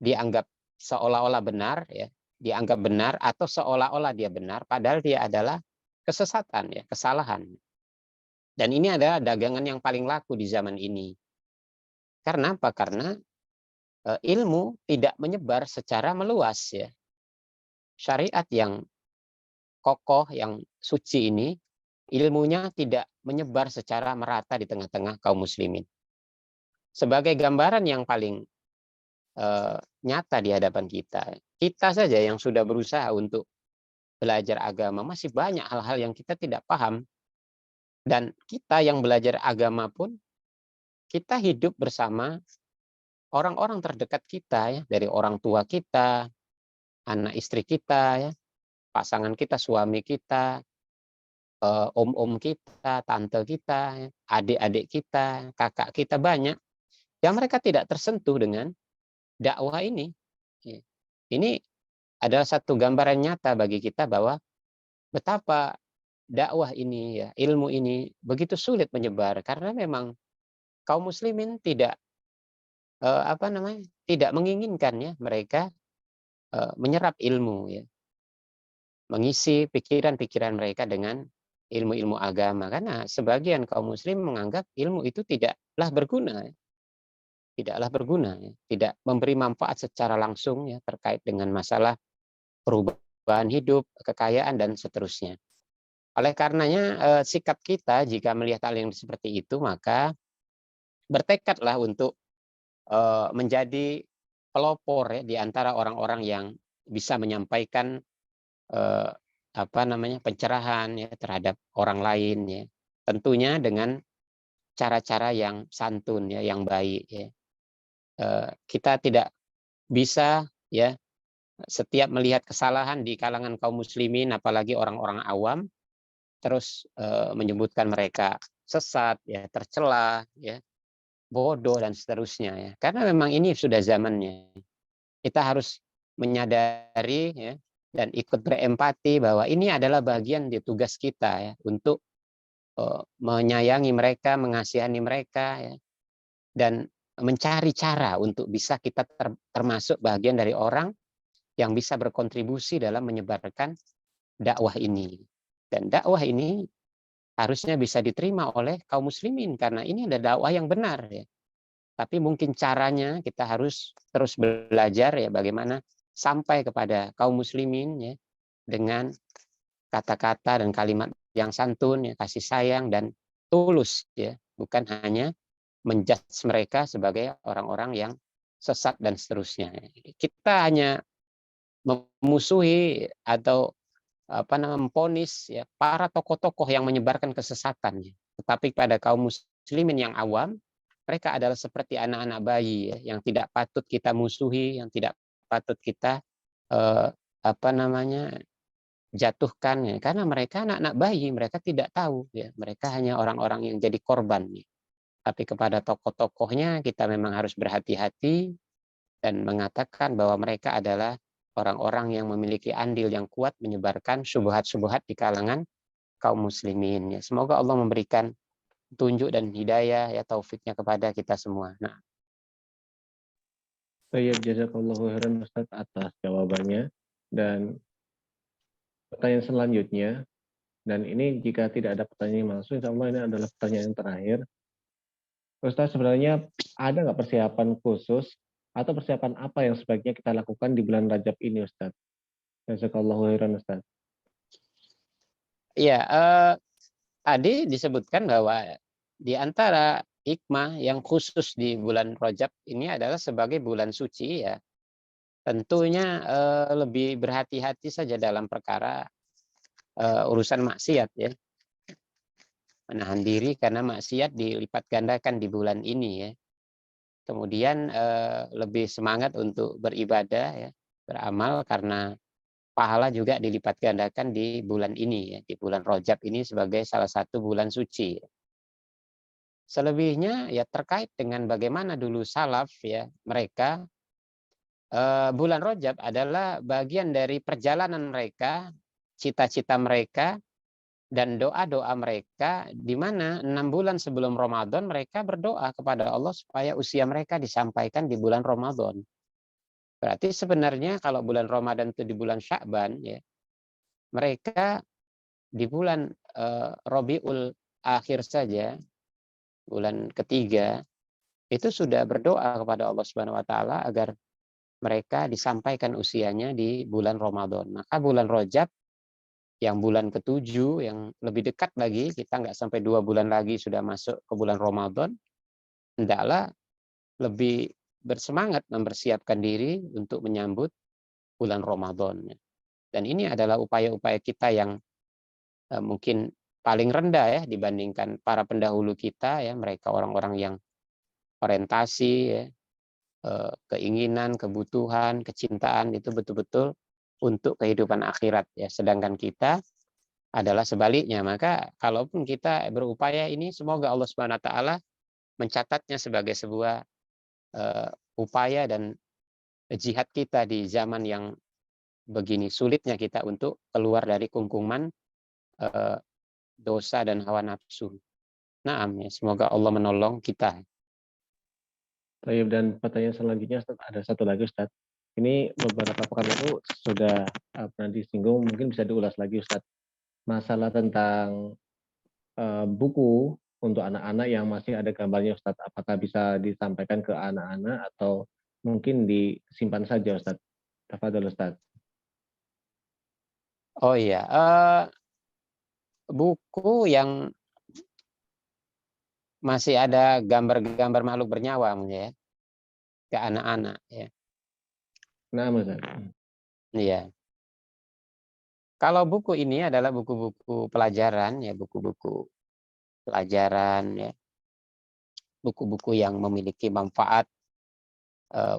dianggap seolah-olah benar, ya, dianggap benar atau seolah-olah dia benar, padahal dia adalah kesesatan, ya, kesalahan. Dan ini adalah dagangan yang paling laku di zaman ini. Karena apa? Karena ilmu tidak menyebar secara meluas, ya. Syariat yang kokoh, yang suci ini, ilmunya tidak menyebar secara merata di tengah-tengah kaum muslimin. Sebagai gambaran yang paling nyata di hadapan kita, kita saja yang sudah berusaha untuk belajar agama, masih banyak hal-hal yang kita tidak paham. Dan kita yang belajar agama pun, kita hidup bersama orang-orang terdekat kita, ya, dari orang tua kita, anak istri kita, ya, pasangan kita, suami kita, om-om kita, tante kita, ya, adik-adik kita, kakak kita, banyak yang mereka tidak tersentuh dengan dakwah ini. Ya. Ini adalah satu gambaran nyata bagi kita bahwa betapa dakwah ini, ya, ilmu ini begitu sulit menyebar, karena memang kaum muslimin tidak tidak menginginkan, ya, mereka menyerap ilmu, ya, mengisi pikiran-pikiran mereka dengan ilmu-ilmu agama, karena sebagian kaum muslim menganggap ilmu itu tidaklah berguna, ya. Tidaklah berguna, ya. Tidak memberi manfaat secara langsung, ya, terkait dengan masalah perubahan hidup, kekayaan, dan seterusnya. Oleh karenanya sikap kita jika melihat hal yang seperti itu, maka bertekadlah untuk menjadi pelopor, ya, di antara orang-orang yang bisa menyampaikan eh, pencerahan, ya, terhadap orang lain, ya. Tentunya dengan cara-cara yang santun, ya, yang baik, ya. Kita tidak bisa, ya, setiap melihat kesalahan di kalangan kaum muslimin, apalagi orang-orang awam, terus menyebutkan mereka sesat, ya, tercela, ya, bodoh, dan seterusnya, ya. Karena memang ini sudah zamannya. Kita harus menyadari, ya, dan ikut berempati bahwa ini adalah bagian di tugas kita, ya, untuk menyayangi mereka, mengasihani mereka, ya, dan mencari cara untuk bisa kita termasuk bagian dari orang yang bisa berkontribusi dalam menyebarkan dakwah ini. Dan dakwah ini harusnya bisa diterima oleh kaum muslimin karena ini adalah dakwah yang benar, ya. Tapi mungkin caranya kita harus terus belajar, ya, bagaimana sampai kepada kaum muslimin, ya, dengan kata-kata dan kalimat yang santun, ya, kasih sayang dan tulus, ya, bukan hanya menjudge mereka sebagai orang-orang yang sesat dan seterusnya. Kita hanya memusuhi atau memponis, ya, para tokoh-tokoh yang menyebarkan kesesatan, ya. Tetapi pada kaum muslimin yang awam, mereka adalah seperti anak-anak bayi, ya, yang tidak patut kita musuhi, yang tidak patut kita eh, jatuhkan, ya, karena mereka anak-anak bayi, mereka tidak tahu, ya, mereka hanya orang-orang yang jadi korban, ya. Tapi kepada tokoh-tokohnya kita memang harus berhati-hati dan mengatakan bahwa mereka adalah orang-orang yang memiliki andil yang kuat menyebarkan syubhat-syubhat di kalangan kaum muslimin, ya. Semoga Allah memberikan tunjuk dan hidayah, ya, taufiknya kepada kita semua. Nah, Baik, jazakallahu khairan Ustaz atas jawabannya. Dan pertanyaan selanjutnya, dan ini jika tidak ada pertanyaan yang langsung, insya Allah ini adalah pertanyaan yang terakhir. Ustaz, sebenarnya ada nggak persiapan khusus atau persiapan apa yang sebaiknya kita lakukan di bulan Rajab ini, Ustaz? Jazakallahu khairan, Ustaz. iya, tadi disebutkan bahwa di antara hikmah yang khusus di bulan Rajab ini adalah sebagai bulan suci, ya. Tentunya lebih berhati-hati saja dalam perkara urusan maksiat, ya. Menahan diri karena maksiat dilipat gandakan di bulan ini, ya. Kemudian lebih semangat untuk beribadah, ya, beramal karena pahala juga dilipat gandakan di bulan ini ya, di bulan Rajab ini sebagai salah satu bulan suci. Selebihnya ya terkait dengan bagaimana dulu salaf ya, mereka bulan Rajab adalah bagian dari perjalanan mereka, cita-cita mereka, dan doa-doa mereka, di mana 6 bulan sebelum Ramadan mereka berdoa kepada Allah supaya usia mereka disampaikan di bulan Ramadan. Berarti sebenarnya kalau bulan Ramadan itu di bulan Sya'ban, ya, mereka di bulan Rabiul Akhir saja, bulan ketiga, itu sudah berdoa kepada Allah Subhanahu Wa Taala agar mereka disampaikan usianya di bulan Ramadan. Maka bulan Rajab yang bulan ketujuh, yang lebih dekat lagi, kita nggak sampai 2 bulan lagi sudah masuk ke bulan Ramadan, hendaklah lebih bersemangat mempersiapkan diri untuk menyambut bulan Ramadan. Dan ini adalah upaya-upaya kita yang mungkin paling rendah ya dibandingkan para pendahulu kita ya, mereka orang-orang yang orientasi ya, keinginan, kebutuhan, kecintaan itu betul-betul untuk kehidupan akhirat ya. Sedangkan kita adalah sebaliknya. Maka kalaupun kita berupaya ini, semoga Allah Subhanahu wa taala mencatatnya sebagai sebuah upaya dan jihad kita di zaman yang begini sulitnya kita untuk keluar dari kungkungan dosa dan hawa nafsu. Naam ya, semoga Allah menolong kita. Baik, dan pertanyaan selanjutnya Ustaz, ada satu lagi Ustaz. Ini beberapa pekan lalu sudah pernah disinggung, mungkin bisa diulas lagi Ustaz. Masalah tentang buku untuk anak-anak yang masih ada gambarnya Ustaz. Apakah bisa disampaikan ke anak-anak atau mungkin disimpan saja Ustaz? Tafadhol Ustaz. Oh iya, buku yang masih ada gambar-gambar makhluk bernyawa ya, ke anak-anak ya. Nah, Ustaz. Iya. Kalau buku ini adalah buku-buku pelajaran ya, buku-buku pelajaran ya, buku-buku yang memiliki manfaat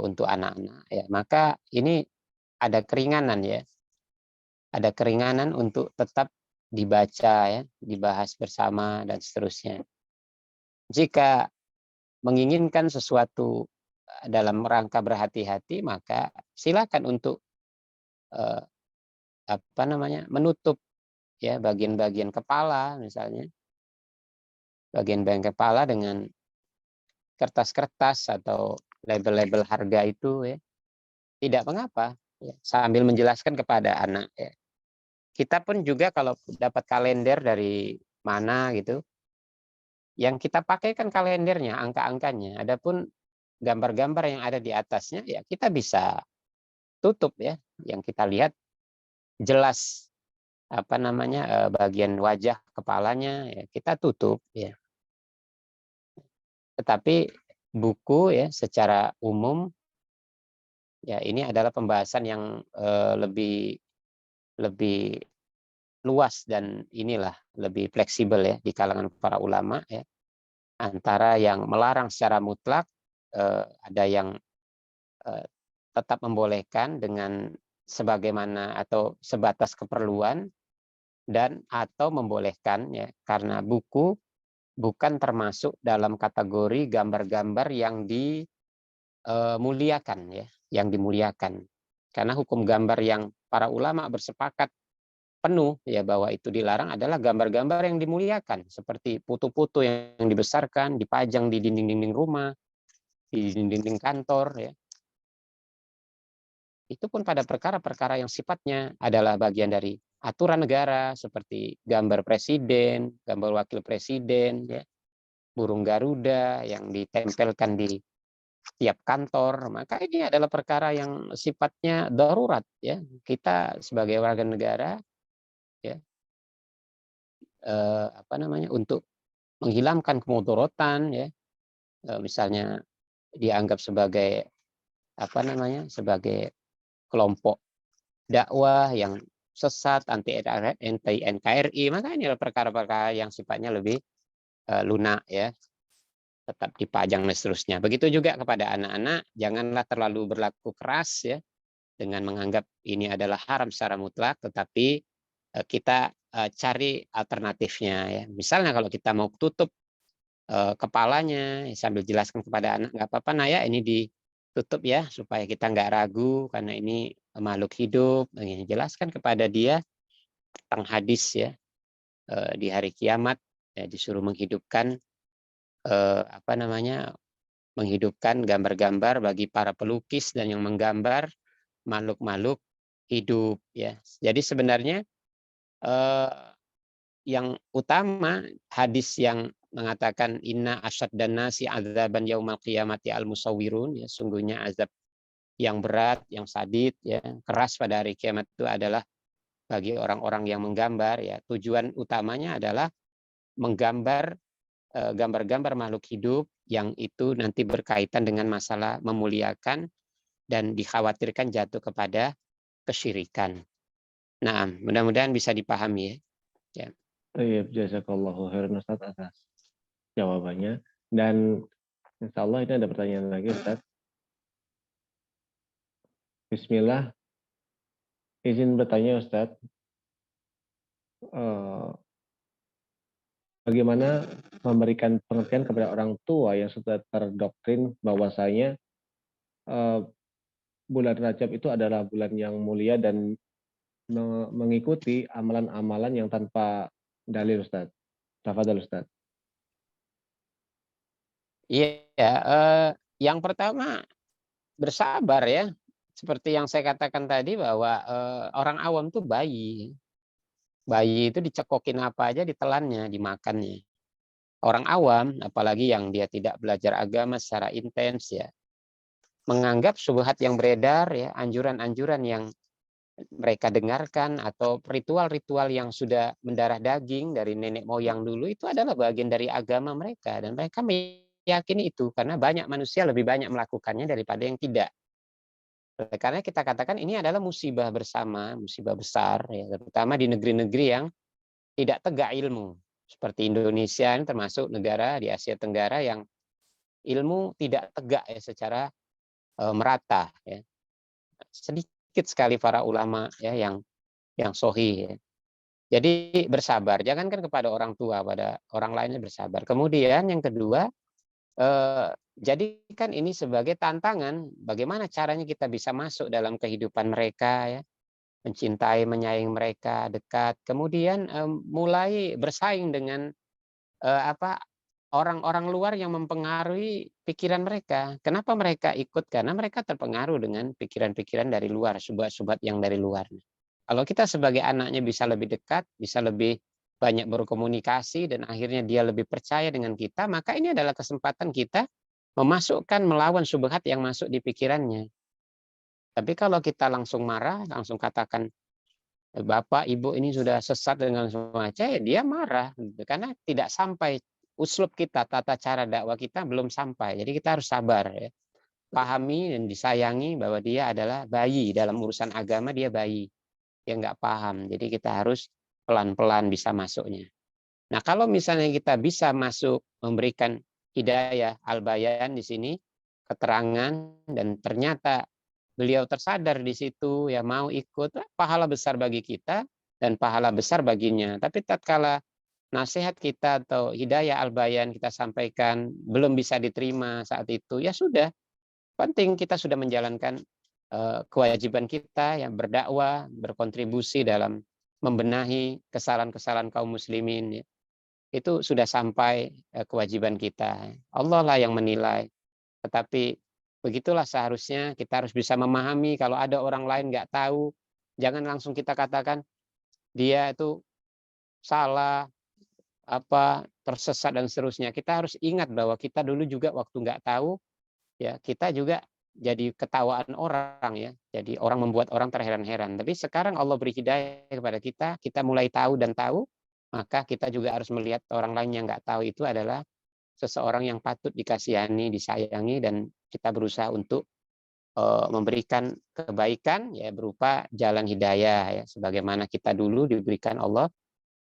untuk anak-anak ya. Maka ini ada keringanan ya. Ada keringanan untuk tetap dibaca ya, dibahas bersama dan seterusnya. Jika menginginkan sesuatu dalam rangka berhati-hati, maka silakan untuk menutup ya bagian-bagian kepala misalnya, bagian-bagian kepala dengan kertas-kertas atau label-label harga itu ya, tidak mengapa ya, sambil menjelaskan kepada anak ya. Kita pun juga kalau dapat kalender dari mana gitu, yang kita pakai kan kalendernya, angka-angkanya. Adapun gambar-gambar yang ada di atasnya ya kita bisa tutup ya, yang kita lihat jelas bagian wajah kepalanya ya kita tutup ya. Tetapi buku ya secara umum ya ini adalah pembahasan yang lebih luas dan inilah lebih fleksibel ya di kalangan para ulama ya, antara yang melarang secara mutlak, ada yang tetap membolehkan dengan sebagaimana atau sebatas keperluan, dan atau membolehkan ya karena buku bukan termasuk dalam kategori gambar-gambar yang dimuliakan ya, yang dimuliakan. Karena hukum gambar yang para ulama bersepakat penuh ya bahwa itu dilarang adalah gambar-gambar yang dimuliakan, seperti foto-foto yang dibesarkan, dipajang di dinding-dinding rumah, di dinding-dinding kantor ya. Itu pun pada perkara-perkara yang sifatnya adalah bagian dari aturan negara, seperti gambar presiden, gambar wakil presiden ya, burung Garuda yang ditempelkan di tiap kantor. Maka ini adalah perkara yang sifatnya darurat ya. Kita sebagai warga negara ya, untuk menghilangkan kemudorotan ya, misalnya dianggap sebagai sebagai kelompok dakwah yang sesat, anti NKRI, maka ini adalah perkara-perkara yang sifatnya lebih lunak ya, tetap dipajang dan seterusnya. Begitu juga kepada anak-anak, janganlah terlalu berlaku keras ya dengan menganggap ini adalah haram secara mutlak, tetapi kita cari alternatifnya ya. Misalnya kalau kita mau tutup kepalanya sambil jelaskan kepada anak, nggak apa-apa nah ya, ini ditutup ya supaya kita nggak ragu karena ini makhluk hidup. Jelaskan kepada dia tentang hadis ya, di hari kiamat ya, disuruh menghidupkan apa namanya, menghidupkan gambar-gambar bagi para pelukis dan yang menggambar makhluk-makhluk hidup ya. Jadi sebenarnya eh, yang utama hadis yang mengatakan inna asyaddan nasi adzaban yaumal qiyamati al musawwirun ya, sungguhnya azab yang berat, yang sadid ya, keras pada hari kiamat itu adalah bagi orang-orang yang menggambar ya. Tujuan utamanya adalah menggambar gambar-gambar makhluk hidup yang itu nanti berkaitan dengan masalah memuliakan dan dikhawatirkan jatuh kepada kesyirikan. Nah, mudah-mudahan bisa dipahami ya. Ya. Iya, jazakallahu khairan Ustaz atas jawabannya. Dan insya Allah ini ada pertanyaan lagi Ustaz. Bismillah, izin bertanya Ustaz, bagaimana memberikan pengertian kepada orang tua yang sudah terdoktrin bahwasanya eh, bulan Rajab itu adalah bulan yang mulia dan mengikuti amalan-amalan yang tanpa dalil Ustaz. Tafadhal Ustaz. Iya, yang pertama bersabar ya. Seperti yang saya katakan tadi bahwa orang awam tuh bayi. Bayi itu dicekokin apa aja ditelannya, dimakannya. Orang awam, apalagi yang dia tidak belajar agama secara intens ya, menganggap syubhat yang beredar ya, anjuran-anjuran yang mereka dengarkan atau ritual-ritual yang sudah mendarah daging dari nenek moyang dulu itu adalah bagian dari agama mereka dan mereka meyakini itu karena banyak manusia lebih banyak melakukannya daripada yang tidak. Karena kita katakan ini adalah musibah bersama, musibah besar ya, terutama di negeri-negeri yang tidak tegak ilmu. Seperti Indonesia ini termasuk negara di Asia Tenggara yang ilmu tidak tegak ya secara merata ya. Sedikit sekali para ulama ya yang sohih ya. Jadi bersabar, jangankan kepada orang tua, pada orang lainnya bersabar. Kemudian yang kedua, jadikan ini sebagai tantangan, bagaimana caranya kita bisa masuk dalam kehidupan mereka ya, mencintai, menyayangi mereka dekat. Kemudian mulai bersaing dengan apa orang-orang luar yang mempengaruhi pikiran mereka. Kenapa mereka ikut? Karena mereka terpengaruh dengan pikiran-pikiran dari luar, subhat-subhat yang dari luar. Kalau kita sebagai anaknya bisa lebih dekat, bisa lebih banyak berkomunikasi dan akhirnya dia lebih percaya dengan kita, maka ini adalah kesempatan kita memasukkan melawan subhat yang masuk di pikirannya. Tapi kalau kita langsung marah, langsung katakan Bapak, Ibu ini sudah sesat dengan semacam, ya dia marah karena tidak sampai uslub kita, tata cara dakwah kita belum sampai. Jadi kita harus sabar ya. Pahami dan disayangi bahwa dia adalah bayi dalam urusan agama, dia bayi yang nggak paham. Jadi kita harus pelan-pelan bisa masuknya. Nah, kalau misalnya kita bisa masuk memberikan hidayah al-bayan di sini, keterangan dan ternyata beliau tersadar di situ ya mau ikut, pahala besar bagi kita dan pahala besar baginya. Tapi tatkala nasihat kita atau hidayah al-bayan kita sampaikan belum bisa diterima saat itu, ya sudah, penting kita sudah menjalankan kewajiban kita yang berdakwah, berkontribusi dalam membenahi kesalahan-kesalahan kaum muslimin ya. Itu sudah sampai kewajiban kita. Allah lah yang menilai. Tetapi begitulah seharusnya kita harus bisa memahami kalau ada orang lain nggak tahu, jangan langsung kita katakan dia itu salah, apa tersesat dan seterusnya. Kita harus ingat bahwa kita dulu juga waktu nggak tahu, ya kita juga jadi ketawaan orang ya. Jadi orang membuat orang terheran-heran. Tapi sekarang Allah beri hidayah kepada kita mulai tahu dan tahu, maka kita juga harus melihat orang lain yang nggak tahu itu adalah seseorang yang patut dikasihani, disayangi, dan kita berusaha untuk memberikan kebaikan ya berupa jalan hidayah ya sebagaimana kita dulu diberikan Allah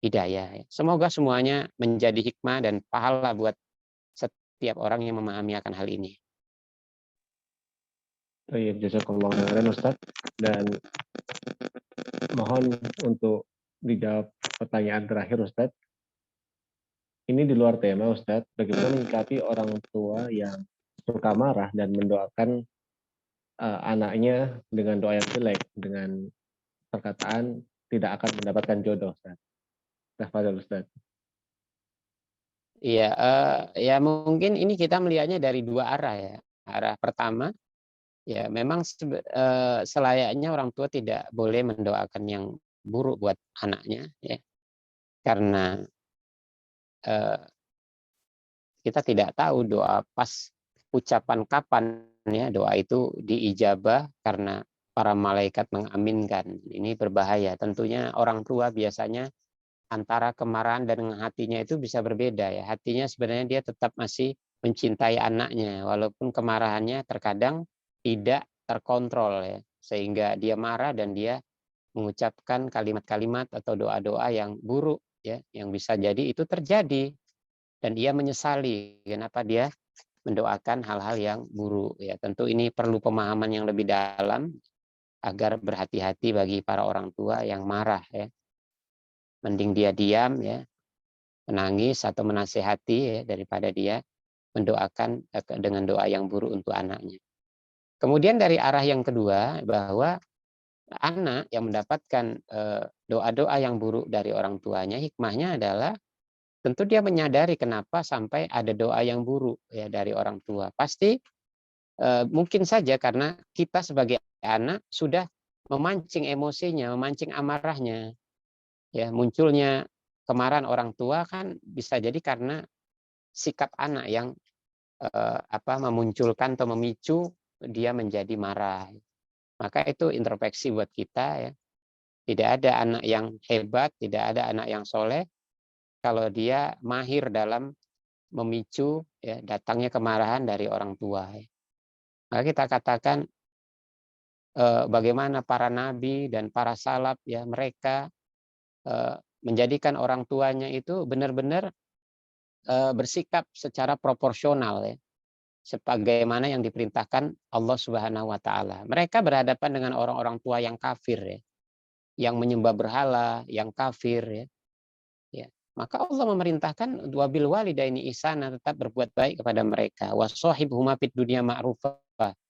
hidayah ya. Semoga semuanya menjadi hikmah dan pahala buat setiap orang yang memahami akan hal ini. Baik, jazakallah khairan Ustaz. Dan mohon untuk dijawab pertanyaan terakhir Ustaz. Ini di luar tema Ustaz, bagaimana menyikapi orang tua yang suka marah dan mendoakan anaknya dengan doa yang jelek, dengan perkataan tidak akan mendapatkan jodoh Ustaz. Tafadhol Ustaz. Iya, ya mungkin ini kita melihatnya dari dua arah ya. Arah pertama, ya memang selayaknya orang tua tidak boleh mendoakan yang buruk buat anaknya, ya. Karena kita tidak tahu doa pas ucapan kapan ya doa itu diijabah karena para malaikat mengaminkan. Ini berbahaya. Tentunya orang tua biasanya antara kemarahan dan hatinya itu bisa berbeda ya. Hatinya sebenarnya dia tetap masih mencintai anaknya walaupun kemarahannya terkadang tidak terkontrol ya. Sehingga dia marah dan dia mengucapkan kalimat-kalimat atau doa-doa yang buruk ya, yang bisa jadi itu terjadi dan dia menyesali kenapa dia mendoakan hal-hal yang buruk ya. Tentu ini perlu pemahaman yang lebih dalam agar berhati-hati bagi para orang tua yang marah ya. Mending dia diam ya, menangis atau menasehati ya daripada dia mendoakan dengan doa yang buruk untuk anaknya. Kemudian dari arah yang kedua bahwa anak yang mendapatkan doa-doa yang buruk dari orang tuanya, hikmahnya adalah tentu dia menyadari kenapa sampai ada doa yang buruk ya dari orang tua. Pasti mungkin saja karena kita sebagai anak sudah memancing emosinya, memancing amarahnya. Ya, munculnya kemarahan orang tua kan bisa jadi karena sikap anak yang memunculkan atau memicu dia menjadi marah. Maka itu introspeksi buat kita ya. Tidak ada anak yang hebat, tidak ada anak yang soleh kalau dia mahir dalam memicu ya, datangnya kemarahan dari orang tua. Ya. Maka kita katakan bagaimana para nabi dan para salaf ya mereka menjadikan orang tuanya itu benar-benar bersikap secara proporsional ya, sebagaimana yang diperintahkan Allah Subhanahu wa taala. Mereka berhadapan dengan orang-orang tua yang kafir ya, yang menyembah berhala, yang kafir ya. Ya. Maka Allah memerintahkan wabil walidaini ihsana, tetap berbuat baik kepada mereka. Wasahibhuma fid dunya ma'rufa,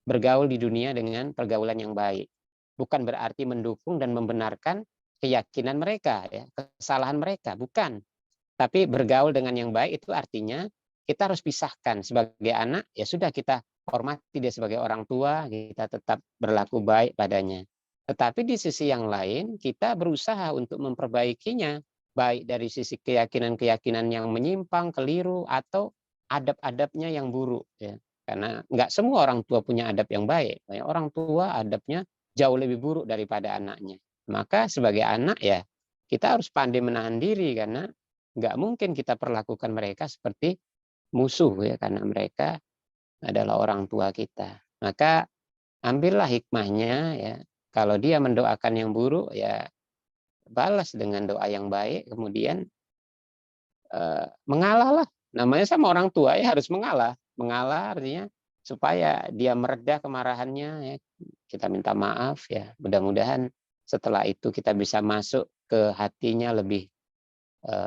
bergaul di dunia dengan pergaulan yang baik. Bukan berarti mendukung dan membenarkan keyakinan mereka ya, kesalahan mereka, bukan. Tapi bergaul dengan yang baik itu artinya kita harus pisahkan sebagai anak, ya sudah kita hormati dia sebagai orang tua, kita tetap berlaku baik padanya. Tetapi di sisi yang lain kita berusaha untuk memperbaikinya, baik dari sisi keyakinan-keyakinan yang menyimpang, keliru, atau adab-adabnya yang buruk. Ya. Karena nggak semua orang tua punya adab yang baik. Banyak orang tua adabnya jauh lebih buruk daripada anaknya. Maka sebagai anak ya kita harus pandai menahan diri karena nggak mungkin kita perlakukan mereka seperti musuh ya karena mereka adalah orang tua kita. Maka ambillah hikmahnya ya. Kalau dia mendoakan yang buruk ya balas dengan doa yang baik, kemudian mengalah lah. Namanya sama orang tua ya harus mengalah. Mengalah artinya supaya dia mereda kemarahannya ya. Kita minta maaf ya. Mudah-mudahan setelah itu kita bisa masuk ke hatinya lebih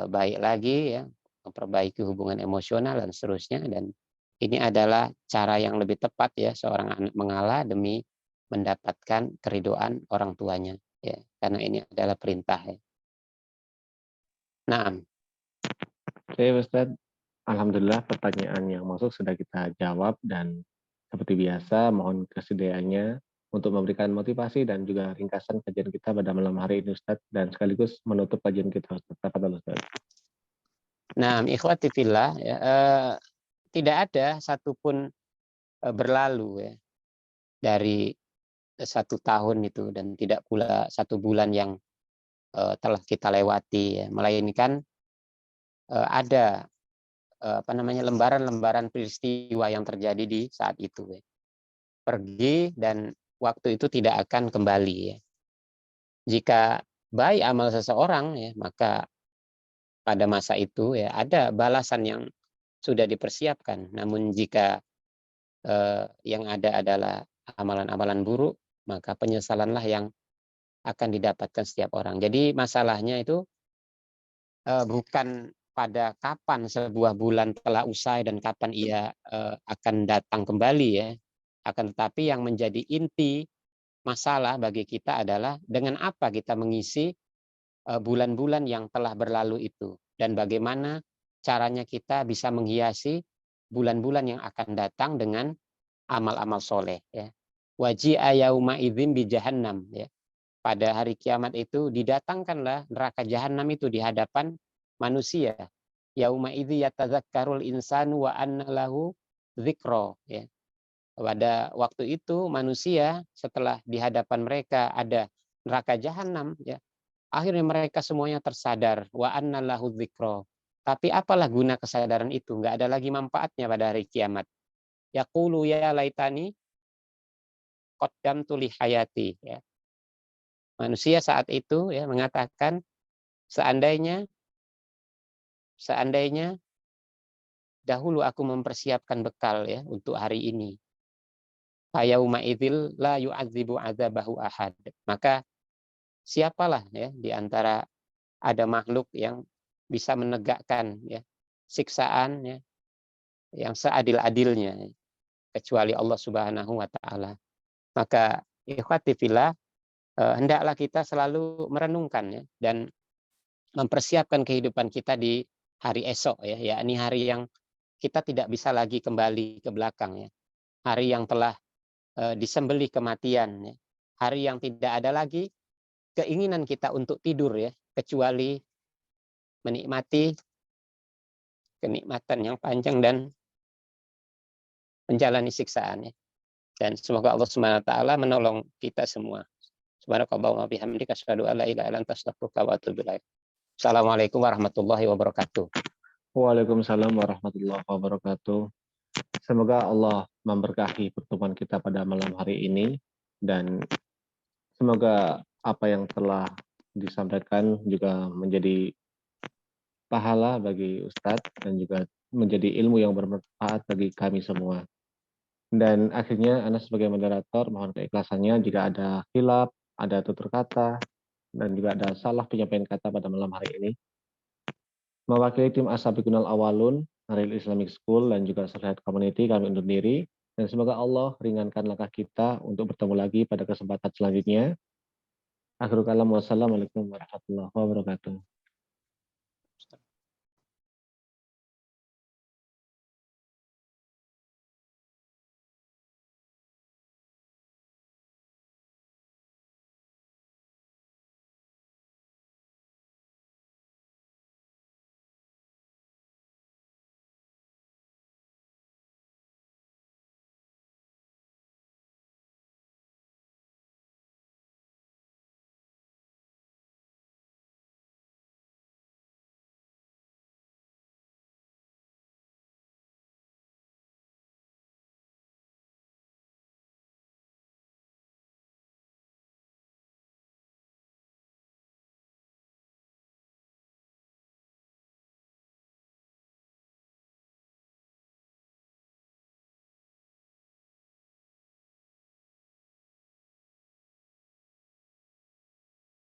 baik lagi ya, memperbaiki hubungan emosional dan seterusnya. Dan ini adalah cara yang lebih tepat ya seorang anak mengalah demi mendapatkan keridoan orang tuanya ya, karena ini adalah perintah ya. Nah, Oke Ustaz, alhamdulillah pertanyaan yang masuk sudah kita jawab dan seperti biasa mohon kesediaannya untuk memberikan motivasi dan juga ringkasan kajian kita pada malam hari ini Ustaz dan sekaligus menutup kajian kita Ustaz. Tafadhol Ustaz. ikhwati fillah ya, tidak ada satupun berlalu ya dari 1 tahun itu dan tidak pula 1 bulan yang telah kita lewati ya, melainkan ada lembaran-lembaran peristiwa yang terjadi di saat itu ya. Pergi dan waktu itu tidak akan kembali ya. Jika baik amal seseorang ya, maka pada masa itu ya ada balasan yang sudah dipersiapkan. Namun jika yang ada adalah amalan-amalan buruk, maka penyesalanlah yang akan didapatkan setiap orang. Jadi masalahnya itu bukan pada kapan sebuah bulan telah usai dan kapan ia akan datang kembali ya. Akan tetapi yang menjadi inti masalah bagi kita adalah dengan apa kita mengisi bulan-bulan yang telah berlalu itu dan bagaimana caranya kita bisa menghiasi bulan-bulan yang akan datang dengan amal-amal soleh ya. Waji'a yauma idzin bi jahannam ya. Pada hari kiamat itu didatangkanlah neraka jahanam itu di hadapan manusia. Yauma idzi yatadzakkarul insanu wa anna lahu dzikra ya. Pada waktu itu manusia setelah di hadapan mereka ada neraka jahanam ya. Akhirnya mereka semuanya tersadar wa anna lahu dzikra. Tapi apalah guna kesadaran itu? Enggak ada lagi manfaatnya pada hari kiamat. Yaqulu ya laitani qaddamtu li hayati ya. Manusia saat itu ya mengatakan seandainya dahulu aku mempersiapkan bekal ya untuk hari ini. Fayauma idzil la yu'adzibu adzabahu ahad. Maka siapalah ya di antara ada makhluk yang bisa menegakkan ya siksaan ya yang seadil-adilnya kecuali Allah Subhanahu wa taala. Maka ikhwati fillah hendaklah kita selalu merenungkan ya dan mempersiapkan kehidupan kita di hari esok ya, yakni hari yang kita tidak bisa lagi kembali ke belakang ya. Hari yang telah disembelih kematian ya. Hari yang tidak ada lagi keinginan kita untuk tidur ya, kecuali menikmati kenikmatan yang panjang dan menjalani siksaan ya. Dan semoga Allah Subhanahu wa taala menolong kita semua. Subhanakallahumma bihamdika asyhadu an la ilaha illa anta astaghfiruka wa atubu ilaik. Assalamualaikum warahmatullahi wabarakatuh. Waalaikumsalam warahmatullahi wabarakatuh. Semoga Allah memberkahi pertemuan kita pada malam hari ini dan semoga apa yang telah disampaikan juga menjadi pahala bagi Ustadz dan juga menjadi ilmu yang bermanfaat bagi kami semua. Dan akhirnya Anda sebagai moderator mohon keikhlasannya jika ada khilaf, ada tutur kata, dan juga ada salah penyampaian kata pada malam hari ini. Mewakili tim Ashabikunal Awalun, Naril Islamic School, dan juga Surhead Community, kami undur diri. Dan semoga Allah ringankan langkah kita untuk bertemu lagi pada kesempatan selanjutnya. Akhirul kalam, wassalamualaikum warahmatullahi wabarakatuh.